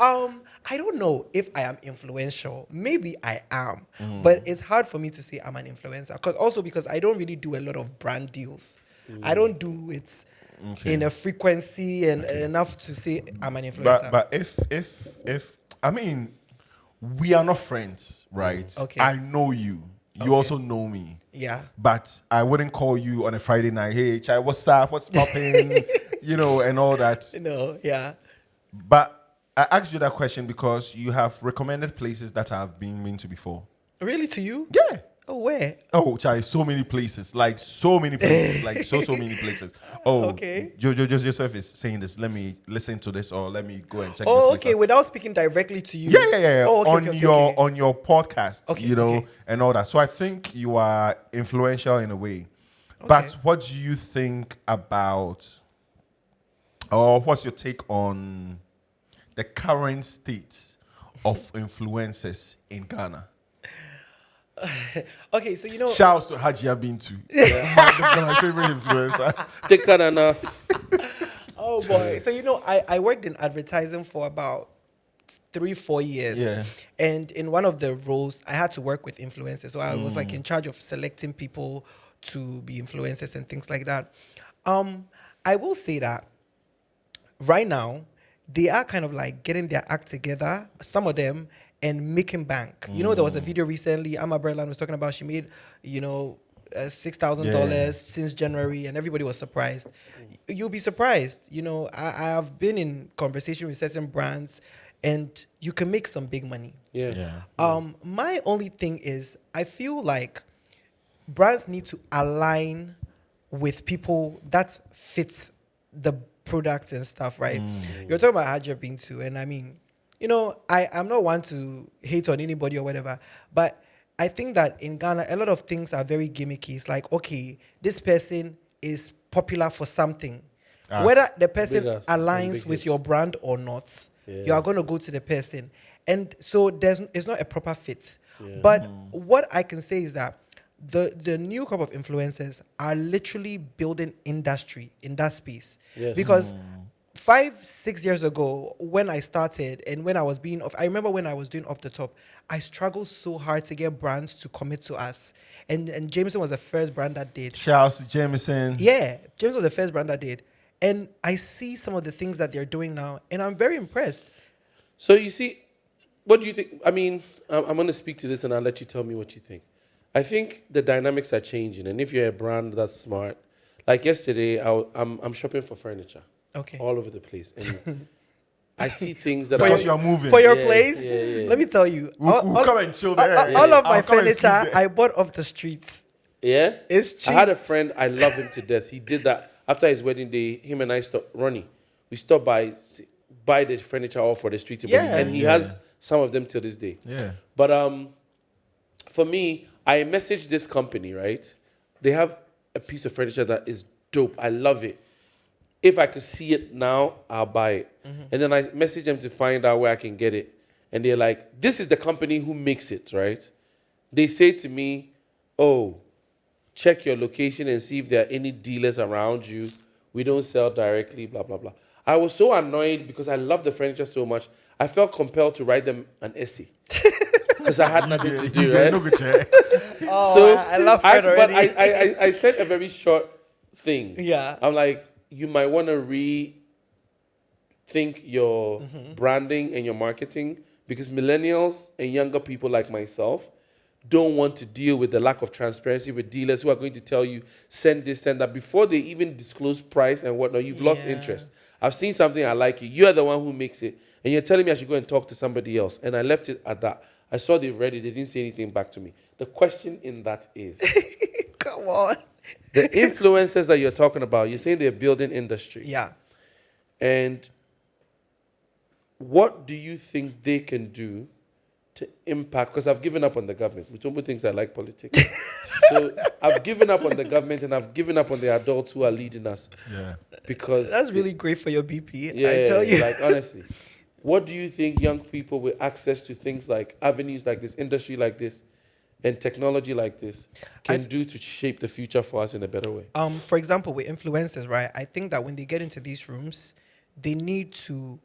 I don't know if I am influential. Maybe I am, but it's hard for me to say I'm an influencer because I don't really do a lot of brand deals. I don't do it. Okay. In a frequency and enough to say I'm an influencer. But if I mean, we are not friends, right? Okay. I know you. You also know me. Yeah. But I wouldn't call you on a Friday night, hey, Chai, what's up? What's popping? And all that. Yeah. But I asked you that question because you have recommended places that I've been to before. Really, to you? Yeah. Oh, where? Oh, Chai, so many places. Like, so many places. Like, so many places. Oh, okay. Joseph is saying this. Let me listen to this or let me go and check this place. Oh, okay. Out. Without speaking directly to you? Yeah. Oh, okay, on your podcast, and all that. So I think you are influential in a way. Okay. But what do you think about, or what's your take on the current state of influencers in Ghana? Okay, so shouts to Hajia Bintu. My favorite influencer. Take that enough. Oh boy. So I worked in advertising for about 3-4 years. Yeah. And in one of the roles I had to work with influencers. So I was like in charge of selecting people to be influencers and things like that. I will say that right now they are kind of like getting their act together, some of them, and making bank. There was a video recently, Amma Berland was talking about she made, $6,000 since January, and everybody was surprised. You'll be surprised. I have been in conversation with certain brands, and you can make some big money. My only thing is, I feel like brands need to align with people that fits the product and stuff, right? You're talking about Hajia Bintu, and I mean, I'm not one to hate on anybody or whatever, but I think that in Ghana, a lot of things are very gimmicky. It's like, okay, this person is popular for something. Whether the person aligns with your brand or not, you are going to go to the person. And so it's not a proper fit. But what I can say is that the new crop of influencers are literally building industry in that space. Because 5-6 years ago, when I started and when I was I remember when I was doing Off the Top, I struggled so hard to get brands to commit to us. And Jameson was the first brand that did. Shouts to Jameson. Yeah, Jameson was the first brand that did. And I see some of the things that they're doing now, and I'm very impressed. So you see, what do you think? I mean, I'm going to speak to this and I'll let you tell me what you think. I think the dynamics are changing. And if you're a brand that's smart, like yesterday, I'm shopping for furniture. Okay. All over the place. And I see things that you're moving. For your place? Yeah. Let me tell you. We'll come and chill there. All of my furniture, I bought off the streets. Yeah? It's cheap. I had a friend, I love him to death. He did that. After his wedding day, him and I stopped, Ronnie, we stopped by the furniture all for the street. And he has some of them till this day. Yeah. But for me, I messaged this company, right? They have a piece of furniture that is dope. I love it. If I could see it now, I'll buy it. And then I message them to find out where I can get it. And they're like, this is the company who makes it, right? They say to me, oh, check your location and see if there are any dealers around you. We don't sell directly, blah, blah, blah. I was so annoyed because I love the furniture so much. I felt compelled to write them an essay because I had nothing to do, right? No good check. Oh, I love Fred already. But I said a very short thing. Yeah. I'm like, you might want to rethink your branding and your marketing because millennials and younger people like myself don't want to deal with the lack of transparency with dealers who are going to tell you, send this, send that. Before they even disclose price and whatnot, you've lost interest. I've seen something I like it. You're the one who makes it. And you're telling me I should go and talk to somebody else. And I left it at that. I saw they've read it. They didn't say anything back to me. The question in that is, Come on. the influencers that you're talking about, you're saying they're building industry. Yeah. And what do you think they can do to impact? Because I've given up on the government. Mutombo thinks I like politics. So I've given up on the government and I've given up on the adults who are leading us. Yeah. Because That's really great for your BP. yeah, I tell you. like honestly, what do you think young people with access to things like avenues like this, industry like this, and technology like this can do to shape the future for us in a better way? For example, with influencers, right? I think that when they get into these rooms, they need to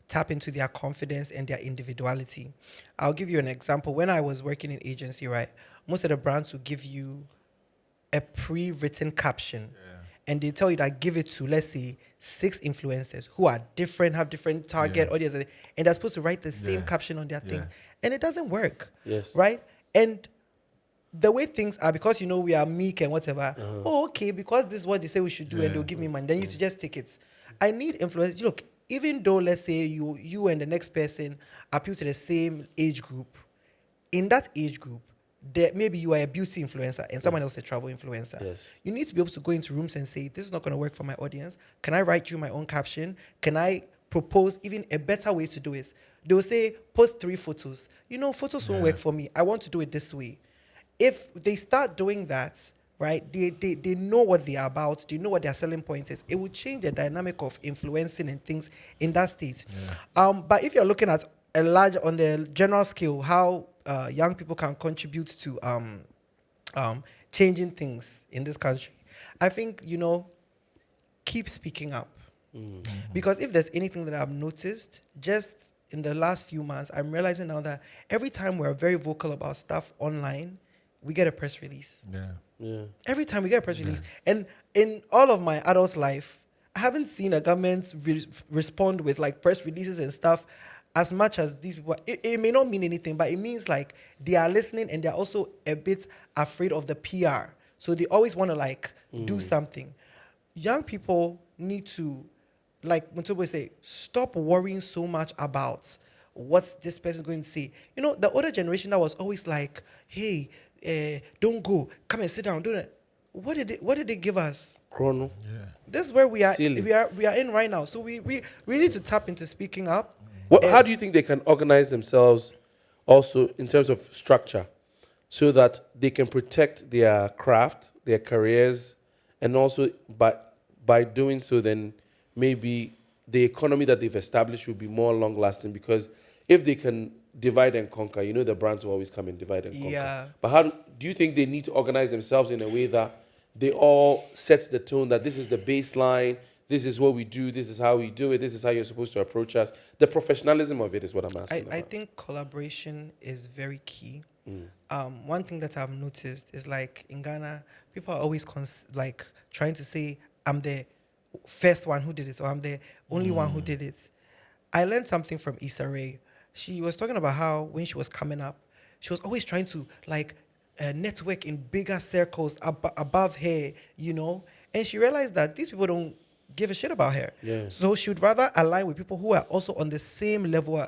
tap into their confidence and their individuality. I'll give you an example. When I was working in agency, right, most of the brands will give you a pre-written caption. And they tell you that give it to, let's say, 6 influencers who are different, have different target audience, and they're supposed to write the same caption on their thing. And it doesn't work. Yes. Right? And the way things are, because, we are meek and whatever, oh, okay, because this is what they say we should do and they'll give me money, then you should just take it. I need influence. Look, even though, let's say, you and the next person appeal to the same age group, in that age group, maybe you are a beauty influencer and someone else a travel influencer. Yes. You need to be able to go into rooms and say, this is not going to work for my audience. Can I write you my own caption? Can I propose even a better way to do it? They'll say, post 3 photos. Photos won't work for me. I want to do it this way. If they start doing that, right, they know what they are about. They know what their selling point is. It will change the dynamic of influencing and things in that state. But if you're looking at on the general scale, how young people can contribute to changing things in this country, I think, keep speaking up. Because if there's anything that I've noticed, just in the last few months, I'm realizing now that every time we're very vocal about stuff online, we get a press release. Every time we get a press release. And in all of my adult life, I haven't seen a government respond with like press releases and stuff as much as these people. It may not mean anything, but it means like they are listening and they're also a bit afraid of the PR. So they always want to do something. Young people need to, like Mutobo say, stop worrying so much about what this person is going to say. The older generation that was always like, hey, don't go, come and sit down, do that. What did they give us? Chrono. This is where we are. Silly. We are in right now. So we need to tap into speaking up. How do you think they can organize themselves also in terms of structure so that they can protect their craft, their careers, and also by doing so, then maybe the economy that they've established will be more long-lasting? Because if they can divide and conquer, the brands will always come and divide and conquer. Yeah. But how do you think they need to organize themselves in a way that they all set the tone that this is the baseline, this is what we do, this is how we do it, this is how you're supposed to approach us? The professionalism of it is what I'm asking about. I think collaboration is very key. One thing that I've noticed is like in Ghana, people are always trying to say, I'm the first one who did it, or I'm the only one who did it. I learned something from s04. She was talking about how when she was coming up, she was always trying to network in bigger circles above her, and she realized that these people don't give a shit about her. So she would rather align with people who are also on the same level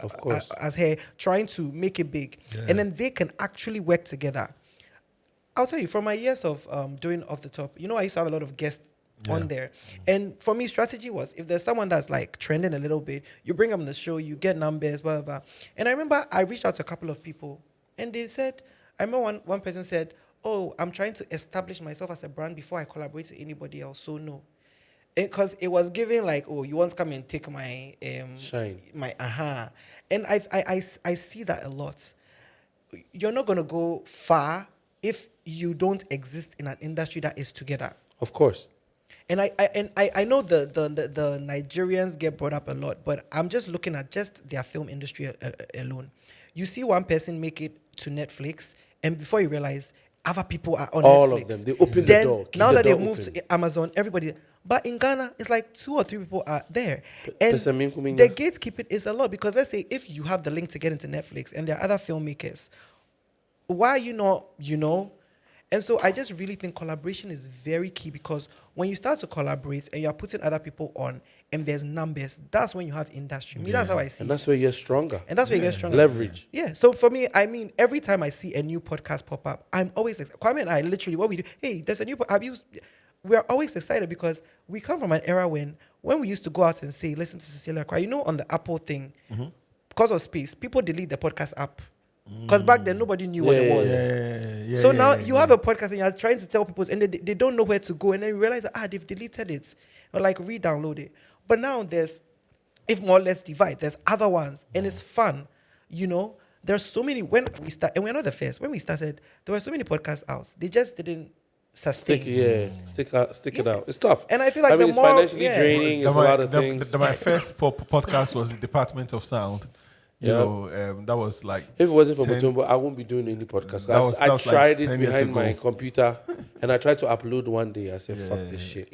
as her, trying to make it big. And then they can actually work together. I'll tell you, from my years of doing Off the Top, I used to have a lot of guests on there. And for me, strategy was, if there's someone that's trending a little bit, you bring them on the show, you get numbers, blah, blah, blah. And I remember I reached out to a couple of people and they said, I remember one person said, oh, I'm trying to establish myself as a brand before I collaborate with anybody else, so no. Because it was giving oh, you want to come and take my shine, my and I see that a lot. You're not going to go far if you don't exist in an industry that is together. Of course. And I know the Nigerians get brought up a lot, but I'm just looking at just their film industry alone. You see one person make it to Netflix, and before you realize, other people are on All Netflix. of them. They open the door. Keep Now the that door they've moved open. to Amazon, everybody. But in Ghana, it's like 2 or 3 people are there. And the gatekeeping is a lot, because let's say if you have the link to get into Netflix and there are other filmmakers, why are you not, And so I just really think collaboration is very key, because when you start to collaborate and you're putting other people on and there's numbers, that's when you have industry. Me, that's how I see it. And that's where you're stronger. And that's where you get stronger. Leverage. Yeah. So for me, I mean, every time I see a new podcast pop up, I'm always excited. Kwame and I literally, what we do, hey, there's a new, we're always excited, because we come from an era when we used to go out and say, listen to Cecilia cry, on the Apple thing, because of space, people delete the podcast app. Because back then, nobody knew what it was. So now you have a podcast and you're trying to tell people, and they don't know where to go. And then you realize that, they've deleted it. Or like re-download it. But now there's, if more or less divide, there's other ones. And it's fun. There's so many, when we start, and we're not the first. When we started, there were so many podcasts out. They just didn't sustain. Stick it out. It's tough. And I feel like it's financially draining. It's a lot of things. My first podcast was the Department of Sound. That was like. If it wasn't for Mutombo, I wouldn't be doing any podcast. I tried it behind my computer, and I tried to upload one day. I said, "Fuck this shit."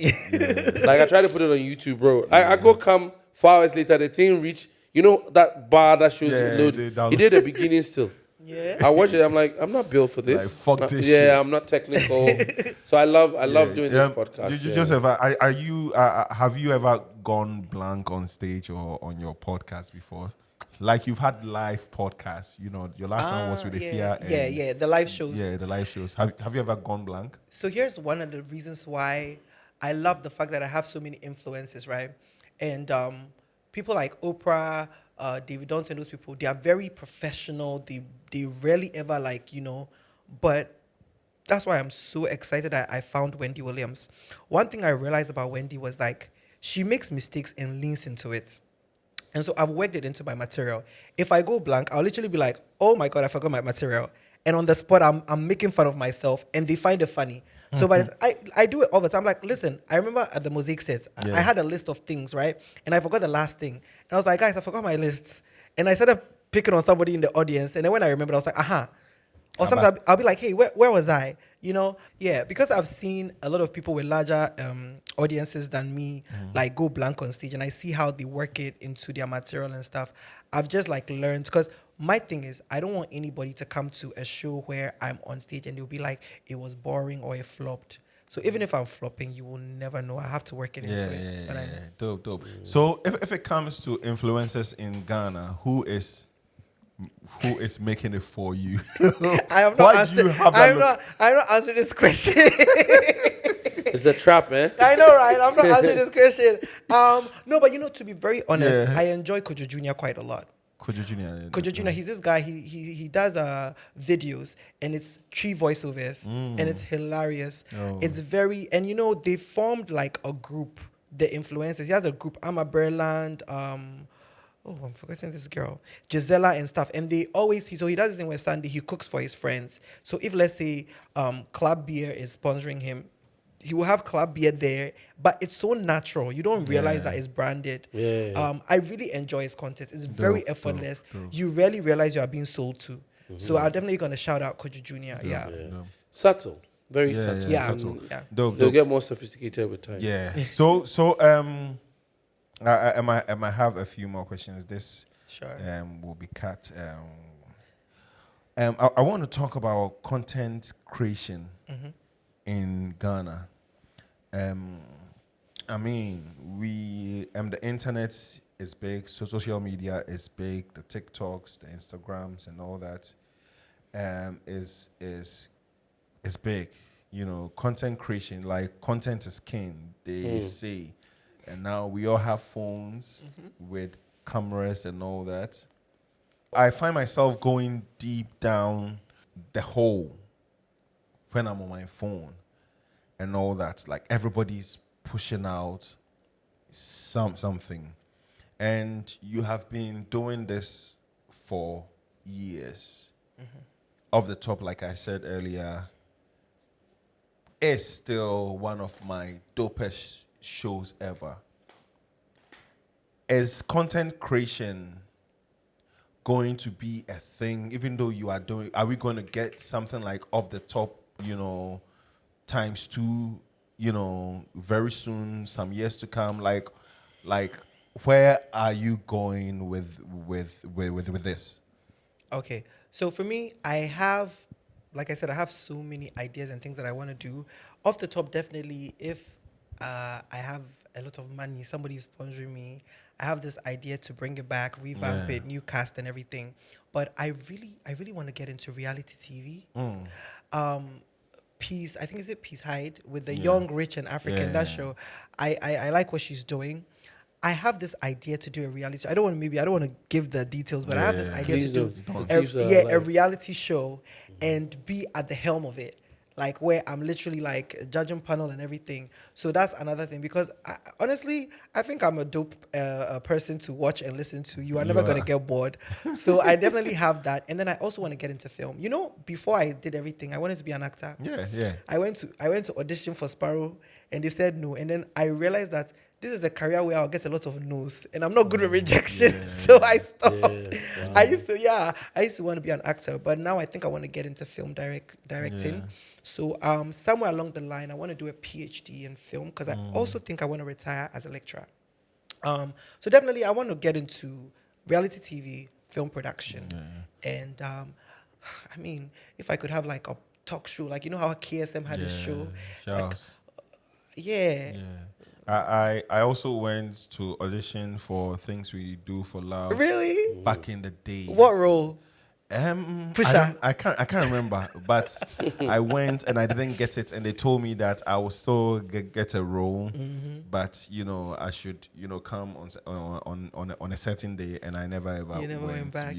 Like I tried to put it on YouTube, bro. I go come 4 hours later, the thing reach. That bar that shows it load. He did the beginning still. Yeah. I watch it. I'm like, I'm not built for this. Like, fuck this shit. Yeah, I'm not technical. So I love doing this podcast. Did you just have you ever gone blank on stage or on your podcast before? Like you've had live podcasts, your last one was with the Fear. The live shows. Yeah, the live shows. Have you ever gone blank? So here's one of the reasons why I love the fact that I have so many influences, right? And people like Oprah, David Johnson, those people, they are very professional. They rarely ever but that's why I'm so excited that I found Wendy Williams. One thing I realized about Wendy was she makes mistakes and leans into it. And so I've worked it into my material. If I go blank, I'll literally be like, oh my God, I forgot my material. And on the spot, I'm making fun of myself, and they find it funny. So I do it all the time. Like, listen, I remember at the mosaic set, I had a list of things, right? And I forgot the last thing. And I was like, guys, I forgot my list. And I started picking on somebody in the audience. And then when I remembered, I was like, aha. Or sometimes I'll be like, hey, where was I? Yeah, because I've seen a lot of people with larger audiences than me, go blank on stage, and I see how they work it into their material and stuff. I've just learned, because my thing is, I don't want anybody to come to a show where I'm on stage and they'll be like, it was boring or it flopped. So even if I'm flopping, you will never know. I have to work it into it. Yeah. Dope. So if it comes to influencers in Ghana, who is making it for you? I have not answered. I'm not answering this question. It's a trap, man. I know, right? I'm not answering this question. No, but to be very honest, I enjoy Kojo Jr. quite a lot. Kojo Jr. He's this guy. He does videos, and it's 3 voiceovers, and it's hilarious. It's very, and they formed a group, the influencers. He has a group, Amma Berland, I'm forgetting this girl, Gisela and stuff. And they always, he does this thing where Sunday he cooks for his friends. So if, let's say, Club Beer is sponsoring him, he will have Club Beer there, but it's so natural. You don't realize that it's branded. I really enjoy his content. It's very effortless. Dope. You rarely realize you are being sold to. So I'm definitely going to shout out Kojo Jr. Subtle. Very subtle. Subtle. They'll get more sophisticated with time. Yeah. So I might have a few more questions. This will be cut. I want to talk about content creation in Ghana. I mean, the internet is big, so social media is big. The TikToks, the Instagrams, and all that is big. Content creation, content is king. They say. And now we all have phones with cameras and all that. I find myself going deep down the hole when I'm on my phone and all that. Everybody's pushing out something. And you have been doing this for years. Off the top, like I said earlier, is still one of my dopest shows ever. Is content creation going to be a thing, even though you are doing, are we going to get something like off the top, ×2, very soon, some years to come? Like where are you going with this? Okay, so for me, like I said, I have so many ideas and things that I want to do. Off the top, definitely, if I have a lot of money, somebody is sponsoring me, I have this idea to bring it back, revamp it, new cast and everything. But I really want to get into reality TV. Peace, I think, is it Peace Hyde with the young, rich, and African, that show. I like what she's doing. I have this idea to do a reality show. I don't want to give the details, but I have this idea to do a reality show and be at the helm of it. Like where I'm literally like judging panel and everything. So that's another thing, because honestly, I think I'm a dope person to watch and listen to. You are never going to get bored. So I definitely have that. And then I also want to get into film. Before I did everything, I wanted to be an actor. Yeah. I went to audition for Sparrow and they said no. And then I realized that this is a career where I'll get a lot of no's and I'm not good with rejection. So I stopped. Wow. I used to want to be an actor, but now I think I want to get into film directing. Yeah. So somewhere along the line, I want to do a PhD in film, because I also think I want to retire as a lecturer. So definitely I want to get into reality TV, film production. And I mean, if I could have like a talk show, like how KSM had a show. I also went to audition for Things We Do for Love. Really? Back in the day. What role? I can't remember, but I went and I didn't get it, and they told me that I will still get a role, but I should come on a certain day, and I never ever went back.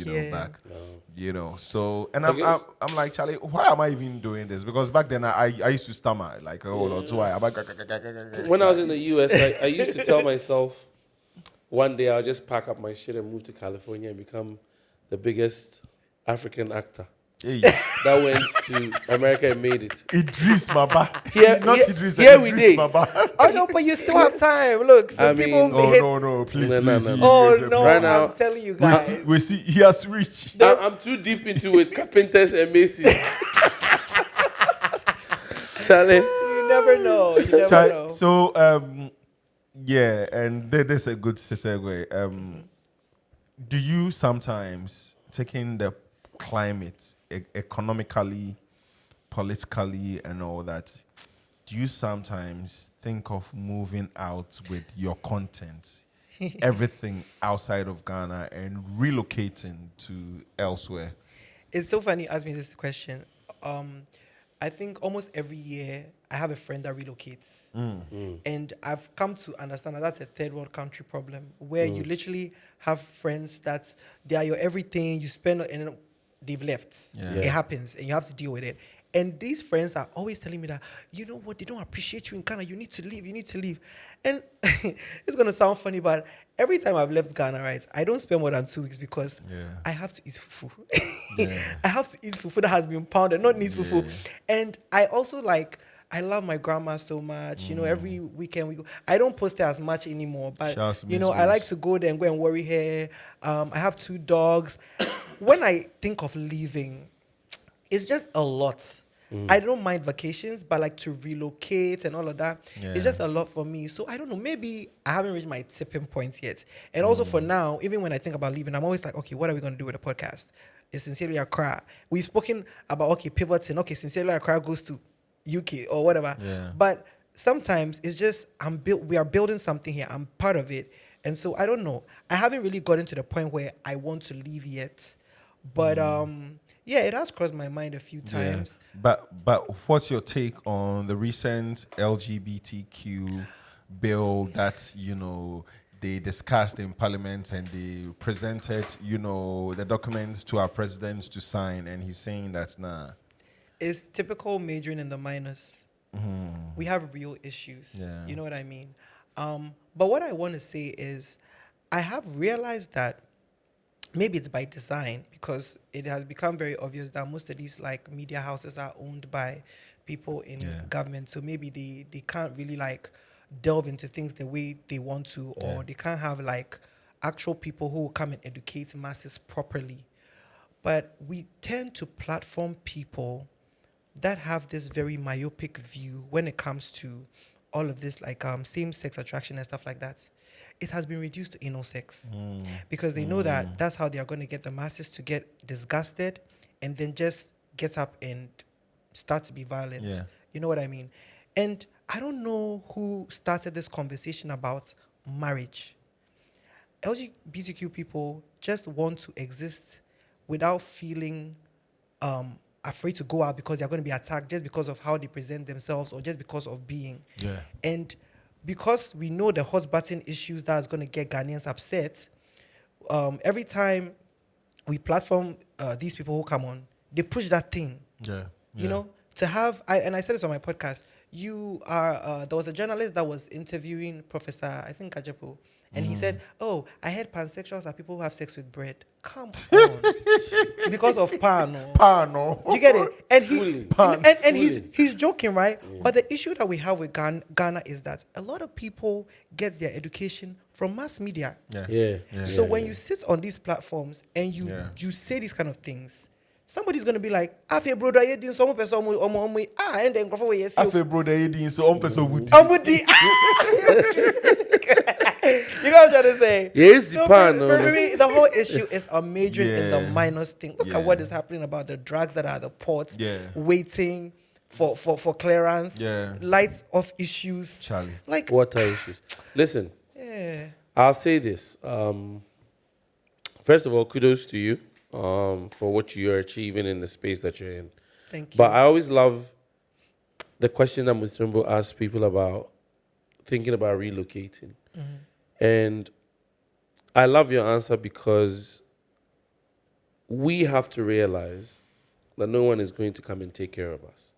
So, and I'm like, Charlie, why am I even doing this? Because back then I used to stammer like when I was in the US, I used to tell myself one day I'll just pack up my shit and move to California and become the biggest African actor that went to America and made it. Idris Baba. Here we did. Oh no, but you still have time. Look, no, please. No, right now, I'm telling you guys. We see he has reached. I'm too deep into it. Carpenters and masons. Charlie. You never know. So, and there's a good segue. Do you sometimes, taking the climate economically, politically, and all that, do you sometimes think of moving out with your content, everything outside of Ghana, and relocating to elsewhere? It's so funny you ask me this question. I think almost every year I have a friend that relocates. And I've come to understand that that's a third world country problem, where you literally have friends that they are your everything, you spend, and they've left. It happens, and you have to deal with it. And these friends are always telling me that, you know what, they don't appreciate you in Ghana, you need to leave. And it's going to sound funny, but every time I've left Ghana, right, I don't spend more than 2 weeks, because I have to eat fufu. I have to eat fufu that has been pounded, not neat fufu. And I also I love my grandma so much. Every weekend we go. I don't post her as much anymore, but I like to go there and go and worry her. I have 2 dogs. When I think of leaving, it's just a lot. I don't mind vacations, but to relocate and all of that, it's just a lot for me. So I don't know, maybe I haven't reached my tipping point yet. And also for now, even when I think about leaving, I'm always like, okay, what are we going to do with the podcast? It's Sincerely Accra. We've spoken about, pivoting. Sincerely Accra goes to UK or whatever. But sometimes it's just we are building something here. I'm part of it. And so I don't know. I haven't really gotten to the point where I want to leave yet. But it has crossed my mind a few times. But what's your take on the recent LGBTQ bill that they discussed in Parliament, and they presented the documents to our president to sign, and he's saying that's nah. It's typical majoring in the minors. We have real issues. You know what I mean? But what I want to say is, I have realized that maybe it's by design, because it has become very obvious that most of these like media houses are owned by people in government. So maybe they can't really like delve into things the way they want to, or they can't have like actual people who will come and educate masses properly. But we tend to platform people that have this very myopic view when it comes to all of this, like same-sex attraction and stuff like that. It has been reduced to anal sex because they know that that's how they are going to get the masses to get disgusted and then just get up and start to be violent. Yeah. You know what I mean? And I don't know who started this conversation about marriage. LGBTQ people just want to exist without feeling afraid to go out because they're going to be attacked just because of how they present themselves or just because of being. Yeah. And because we know the hot button issues that is going to get Ghanaians upset, every time we platform these people who come on, they push that thing. Yeah. You know, to have, I said this on my podcast, you are, there was a journalist that was interviewing Professor, I think, Kajepo, and he said, oh, I heard pansexuals are people who have sex with bread. Come on. Because of pano. Pano. Do you get it? And Fully. he's joking, right? Yeah. But the issue that we have with Ghana is that a lot of people get their education from mass media. So when you sit on these platforms and you say these kind of things, somebody's gonna be like, "Afe brother, you didn't some person and then go for yes." Afe brother, you didn't so person would. You guys what I'm saying? Yes, so for me, the whole issue is a major in the minus thing. Look at what is happening about the drugs that are at the port, waiting for clearance, lights off issues, Charlie, like water issues. Listen, I'll say this. First of all, kudos to you for what you're achieving in the space that you're in. Thank you. But I always love the question that Muslimbo asks people about thinking about relocating. And I love your answer because we have to realize that no one is going to come and take care of us.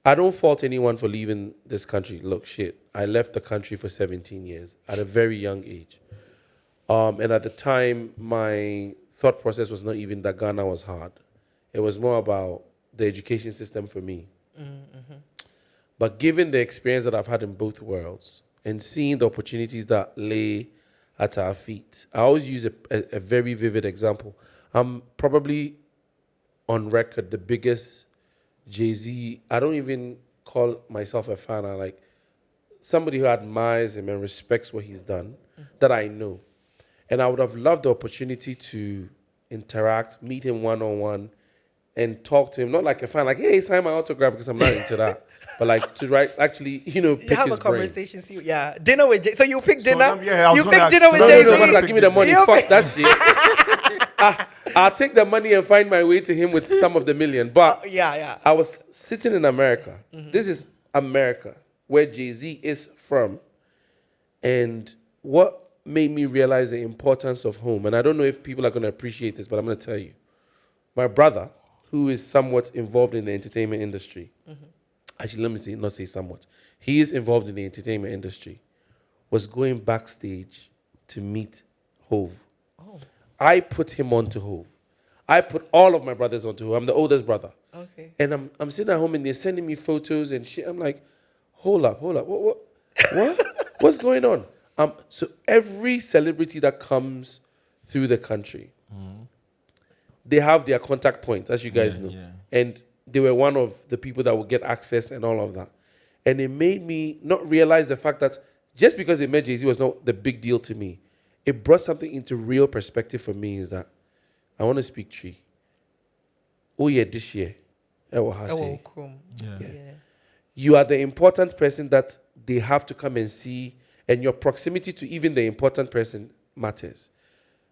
I don't fault anyone for leaving this country. Look, shit, I left the country for 17 years at a very young age. And at the time, my thought process was not even that Ghana was hard. It was more about the education system for me. But given the experience that I've had in both worlds and seeing the opportunities that lay at our feet, I always use a very vivid example. I'm probably on record the biggest Jay-Z. I don't even call myself a fan. I like somebody who admires him and respects what he's done that I know. And I would have loved the opportunity to interact, meet him one-on-one, and talk to him, not like a fan, like, hey, sign my autograph, because I'm not into that. But like to actually, pick you have his a conversation. See, dinner with Jay. So you pick dinner. You pick dinner with Jay. No, give me the money. Fuck that shit. I'll take the money and find my way to him with some of the million. But I was sitting in America. This is America, where Jay-Z is from, and what made me realize the importance of home. And I don't know if people are going to appreciate this, but I'm going to tell you. My brother, who is somewhat involved in the entertainment industry, actually, let me not say somewhat. He is involved in the entertainment industry, was going backstage to meet Hove. Oh. I put him onto Hove. I put all of my brothers onto Hove. I'm the oldest brother. Okay. And I'm sitting at home and they're sending me photos and shit. I'm like, hold up. What? What's going on? So every celebrity that comes through the country, they have their contact points, as you guys know. Yeah. And they were one of the people that would get access and all of that. And it made me not realize the fact that just because they met Jay-Z was not the big deal to me. It brought something into real perspective for me, is that I want to speak tree. Oh yeah, this year. You are the important person that they have to come and see, and your proximity to even the important person matters.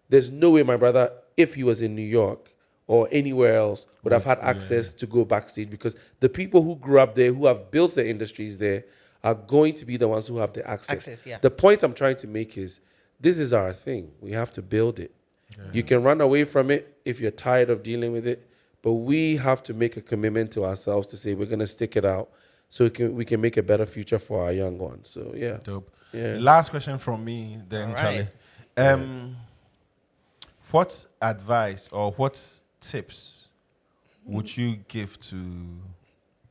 There's no way my brother, if he was in New York or anywhere else, would have had access to go backstage, because the people who grew up there, who have built the industries there, are going to be the ones who have the access. The point I'm trying to make is, this is our thing. We have to build it. Yeah. You can run away from it if you're tired of dealing with it, but we have to make a commitment to ourselves to say we're going to stick it out so we can make a better future for our young ones. So, yeah. Dope. Yeah. Last question from me then, Charlie. what advice or what tips would you give to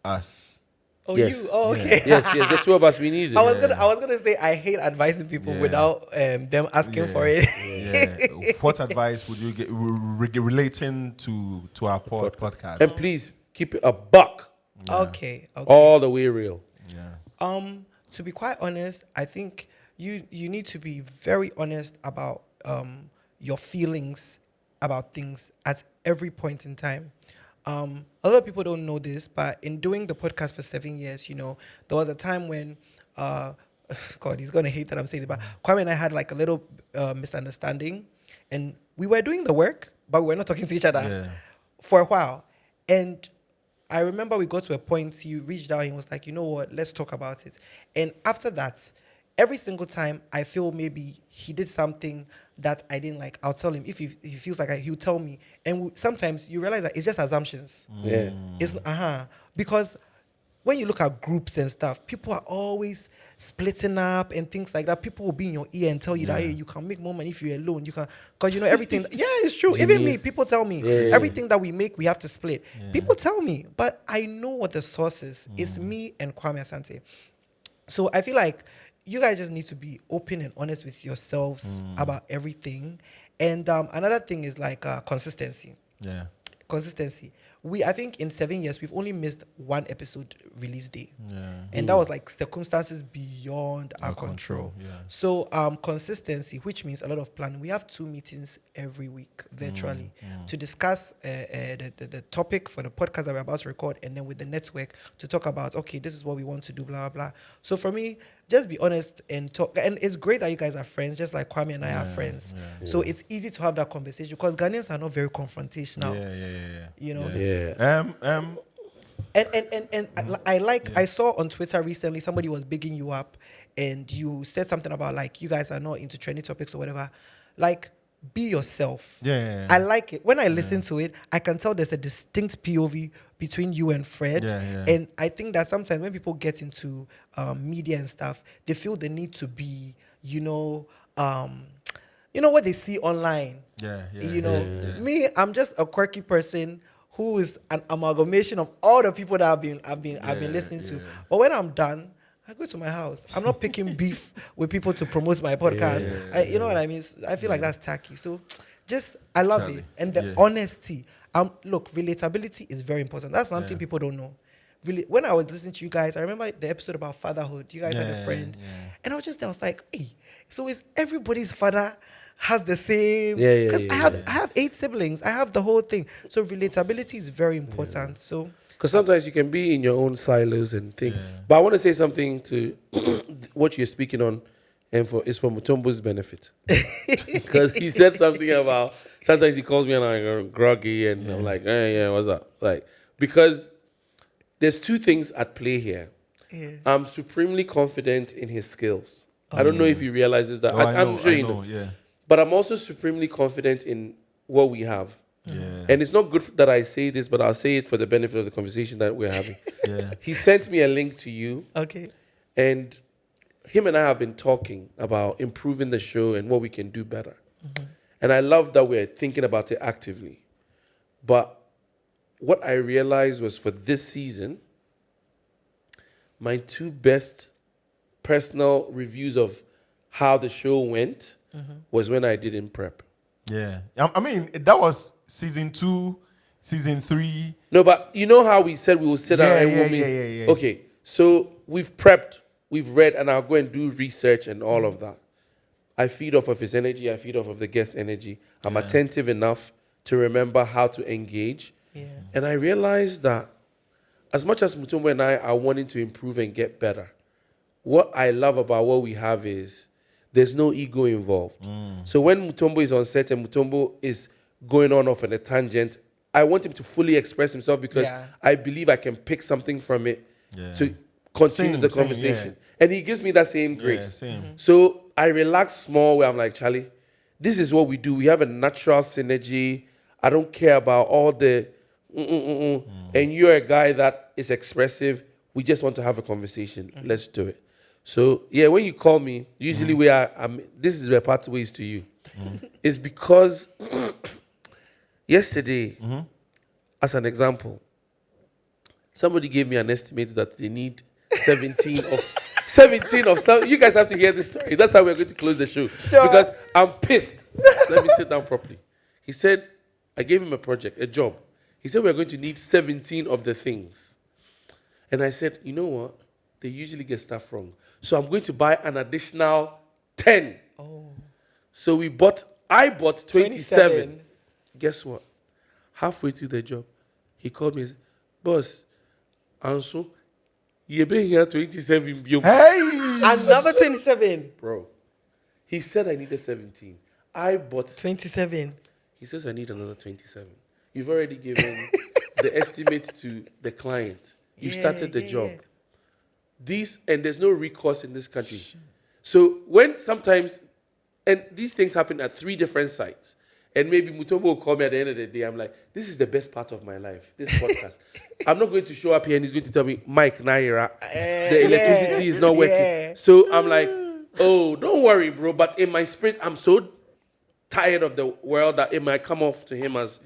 us? Oh, Yes. you? Oh, Yeah. okay. Yes, the two of us, we need it. I was gonna say I hate advising people without them asking for it. Yeah. What advice would you get relating to our podcast? And please keep it a buck. Okay. All the way real. Yeah. To be quite honest, I think you need to be very honest about your feelings about things at every point in time. A lot of people don't know this, but in doing the podcast for 7 years, there was a time when God, he's gonna hate that I'm saying it, but Kwame and I had like a little misunderstanding, and we were doing the work, but we were not talking to each other for a while. And I remember we got to a point, he reached out and was like, you know what, let's talk about it. And after that, every single time I feel maybe he did something that I didn't like, I'll tell him. If he feels like he'll tell me. And sometimes you realize that it's just assumptions. Yeah. It's because when you look at groups and stuff, people are always splitting up and things like that. People will be in your ear and tell you that, hey, you can make more money if you're alone. You can, because everything. Yeah, it's true. Even me, people tell me everything that we make, we have to split. People tell me, but I know what the source is. It's me and Kwame Asante. So I feel like you guys just need to be open and honest with yourselves about everything. And another thing is like consistency. Yeah. Consistency. I think in 7 years, we've only missed one episode release day. Yeah. And that was like circumstances beyond our control. Yeah. So consistency, which means a lot of planning. We have 2 meetings every week virtually to discuss the topic for the podcast that we're about to record, and then with the network to talk about, okay, this is what we want to do, blah, blah, blah. So for me, just be honest and talk. And it's great that you guys are friends, just like Kwame and I are friends. Yeah. So it's easy to have that conversation because Ghanaians are not very confrontational. You know? And I saw on Twitter recently somebody was bigging you up and you said something about like you guys are not into trending topics or whatever. Like, be yourself. I like it. When I listen to it, I can tell there's a distinct POV between you and Fred. And I think that sometimes when people get into media and stuff, they feel the need to be, what they see online. Me, I'm just a quirky person who is an amalgamation of all the people that I've been listening to. But when I'm done, I go to my house. I'm not picking beef with people to promote my podcast. You know what I mean? I feel like that's tacky. So I love it. And the honesty. Look, relatability is very important. That's something people don't know. Really, when I was listening to you guys, I remember the episode about fatherhood. You guys had a friend. And I was like, hey, so is everybody's father has the same? Because I have 8 siblings. I have the whole thing. So relatability is very important. So because sometimes you can be in your own silos and think. But I want to say something to what you're speaking on, and it's for Mutombo's benefit. Because he said something about, sometimes he calls me and I'm groggy and I'm like, hey, what's up? Like, because there's 2 things at play here. I'm supremely confident in his skills. I don't know if he realizes that. I'm sure you know. But I'm also supremely confident in what we have. And it's not good that I say this, but I'll say it for the benefit of the conversation that we're having. He sent me a link to you. Okay. And him and I have been talking about improving the show and what we can do better. And I love that we're thinking about it actively. But what I realized was for this season, my 2 best personal reviews of how the show went was when I did in prep. I mean, that was season 2, season 3. No, but you know how we said we will sit down and we'll meet? Okay, so we've prepped, we've read, and I'll go and do research and all of that. I feed off of his energy. I feed off of the guest's energy. I'm attentive enough to remember how to engage. And I realized that as much as Mutombo and I are wanting to improve and get better, what I love about what we have is there's no ego involved. So when Mutombo is on set and Mutombo is going on off on a tangent, I want him to fully express himself because I believe I can pick something from it to continue the conversation. And he gives me that same grace. So I relax small where I'm like, Charlie, this is what we do. We have a natural synergy. I don't care about all the and you're a guy that is expressive. We just want to have a conversation. Let's do it. So yeah, when you call me, usually we are. This is where pathways to you. It's because yesterday, as an example, somebody gave me an estimate that they need 17 of some. You guys have to hear this story. That's how we're going to close the show. Sure. Because I'm pissed. Let me sit down properly. He said, I gave him a project, a job. He said, we're going to need 17 of the things. And I said, you know what? They usually get stuff wrong. So I'm going to buy an additional 10. Oh. So I bought 27. Guess what? Halfway through the job, he called me and said, boss, Anso, you been here 27. Hey! Another 27. Bro, he said I needed 17. I bought 27. He says I need another 27. You've already given the estimate to the client. You started the job. And there's no recourse in this country. So when sometimes, and these things happen at 3 different sites, and maybe Mutombo will call me at the end of the day, I'm like, this is the best part of my life, this podcast. I'm not going to show up here and he's going to tell me, Mike, Naira, the electricity is not working. So I'm like, oh, don't worry, bro. But in my spirit, I'm so tired of the world that it might come off to him as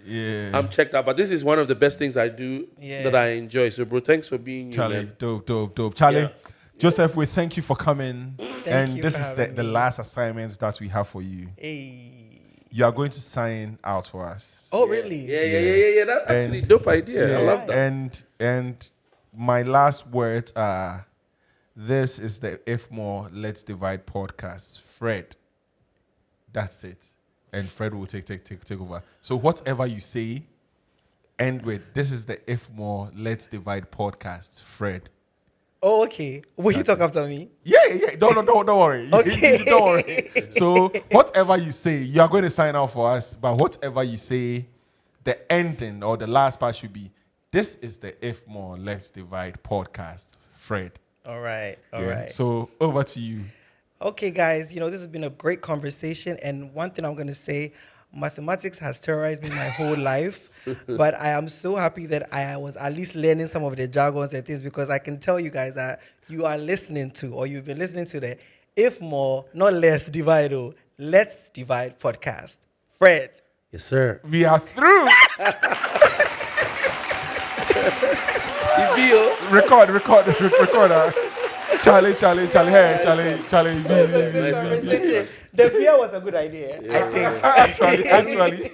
I'm checked out. But this is one of the best things I do that I enjoy. So, bro, thanks for being Charlie, you, man. dope. Charlie, Joseph, we thank you for coming. Thank you this for is having the me. last assignment that we have for you. Hey. You are going to sign out for us. Oh, really? Yeah. That's actually a dope idea. I love that. And my last words are, this is the If More Let's Divide podcast. Fred. That's it. And Fred will take over. So whatever you say, end with, this is the If More Let's Divide podcast. Fred. Oh, okay. Will you talk after me? Yeah. Don't worry. Okay. Don't worry. So whatever you say, you are going to sign out for us. But whatever you say, the ending or the last part should be, this is the If More Let's Divide podcast. Fred. All right. So over to you. Okay, guys. This has been a great conversation. And one thing I'm going to say, mathematics has terrorized me my whole life. But I am so happy that I was at least learning some of the jargons and things, because I can tell you guys that you are listening to, or you've been listening to the If More, Not Less Divide, Let's Divide podcast. Fred. Yes, sir. We are through. Record. Charlie. Hey, Charlie. The beer was a good idea, I think. Actually.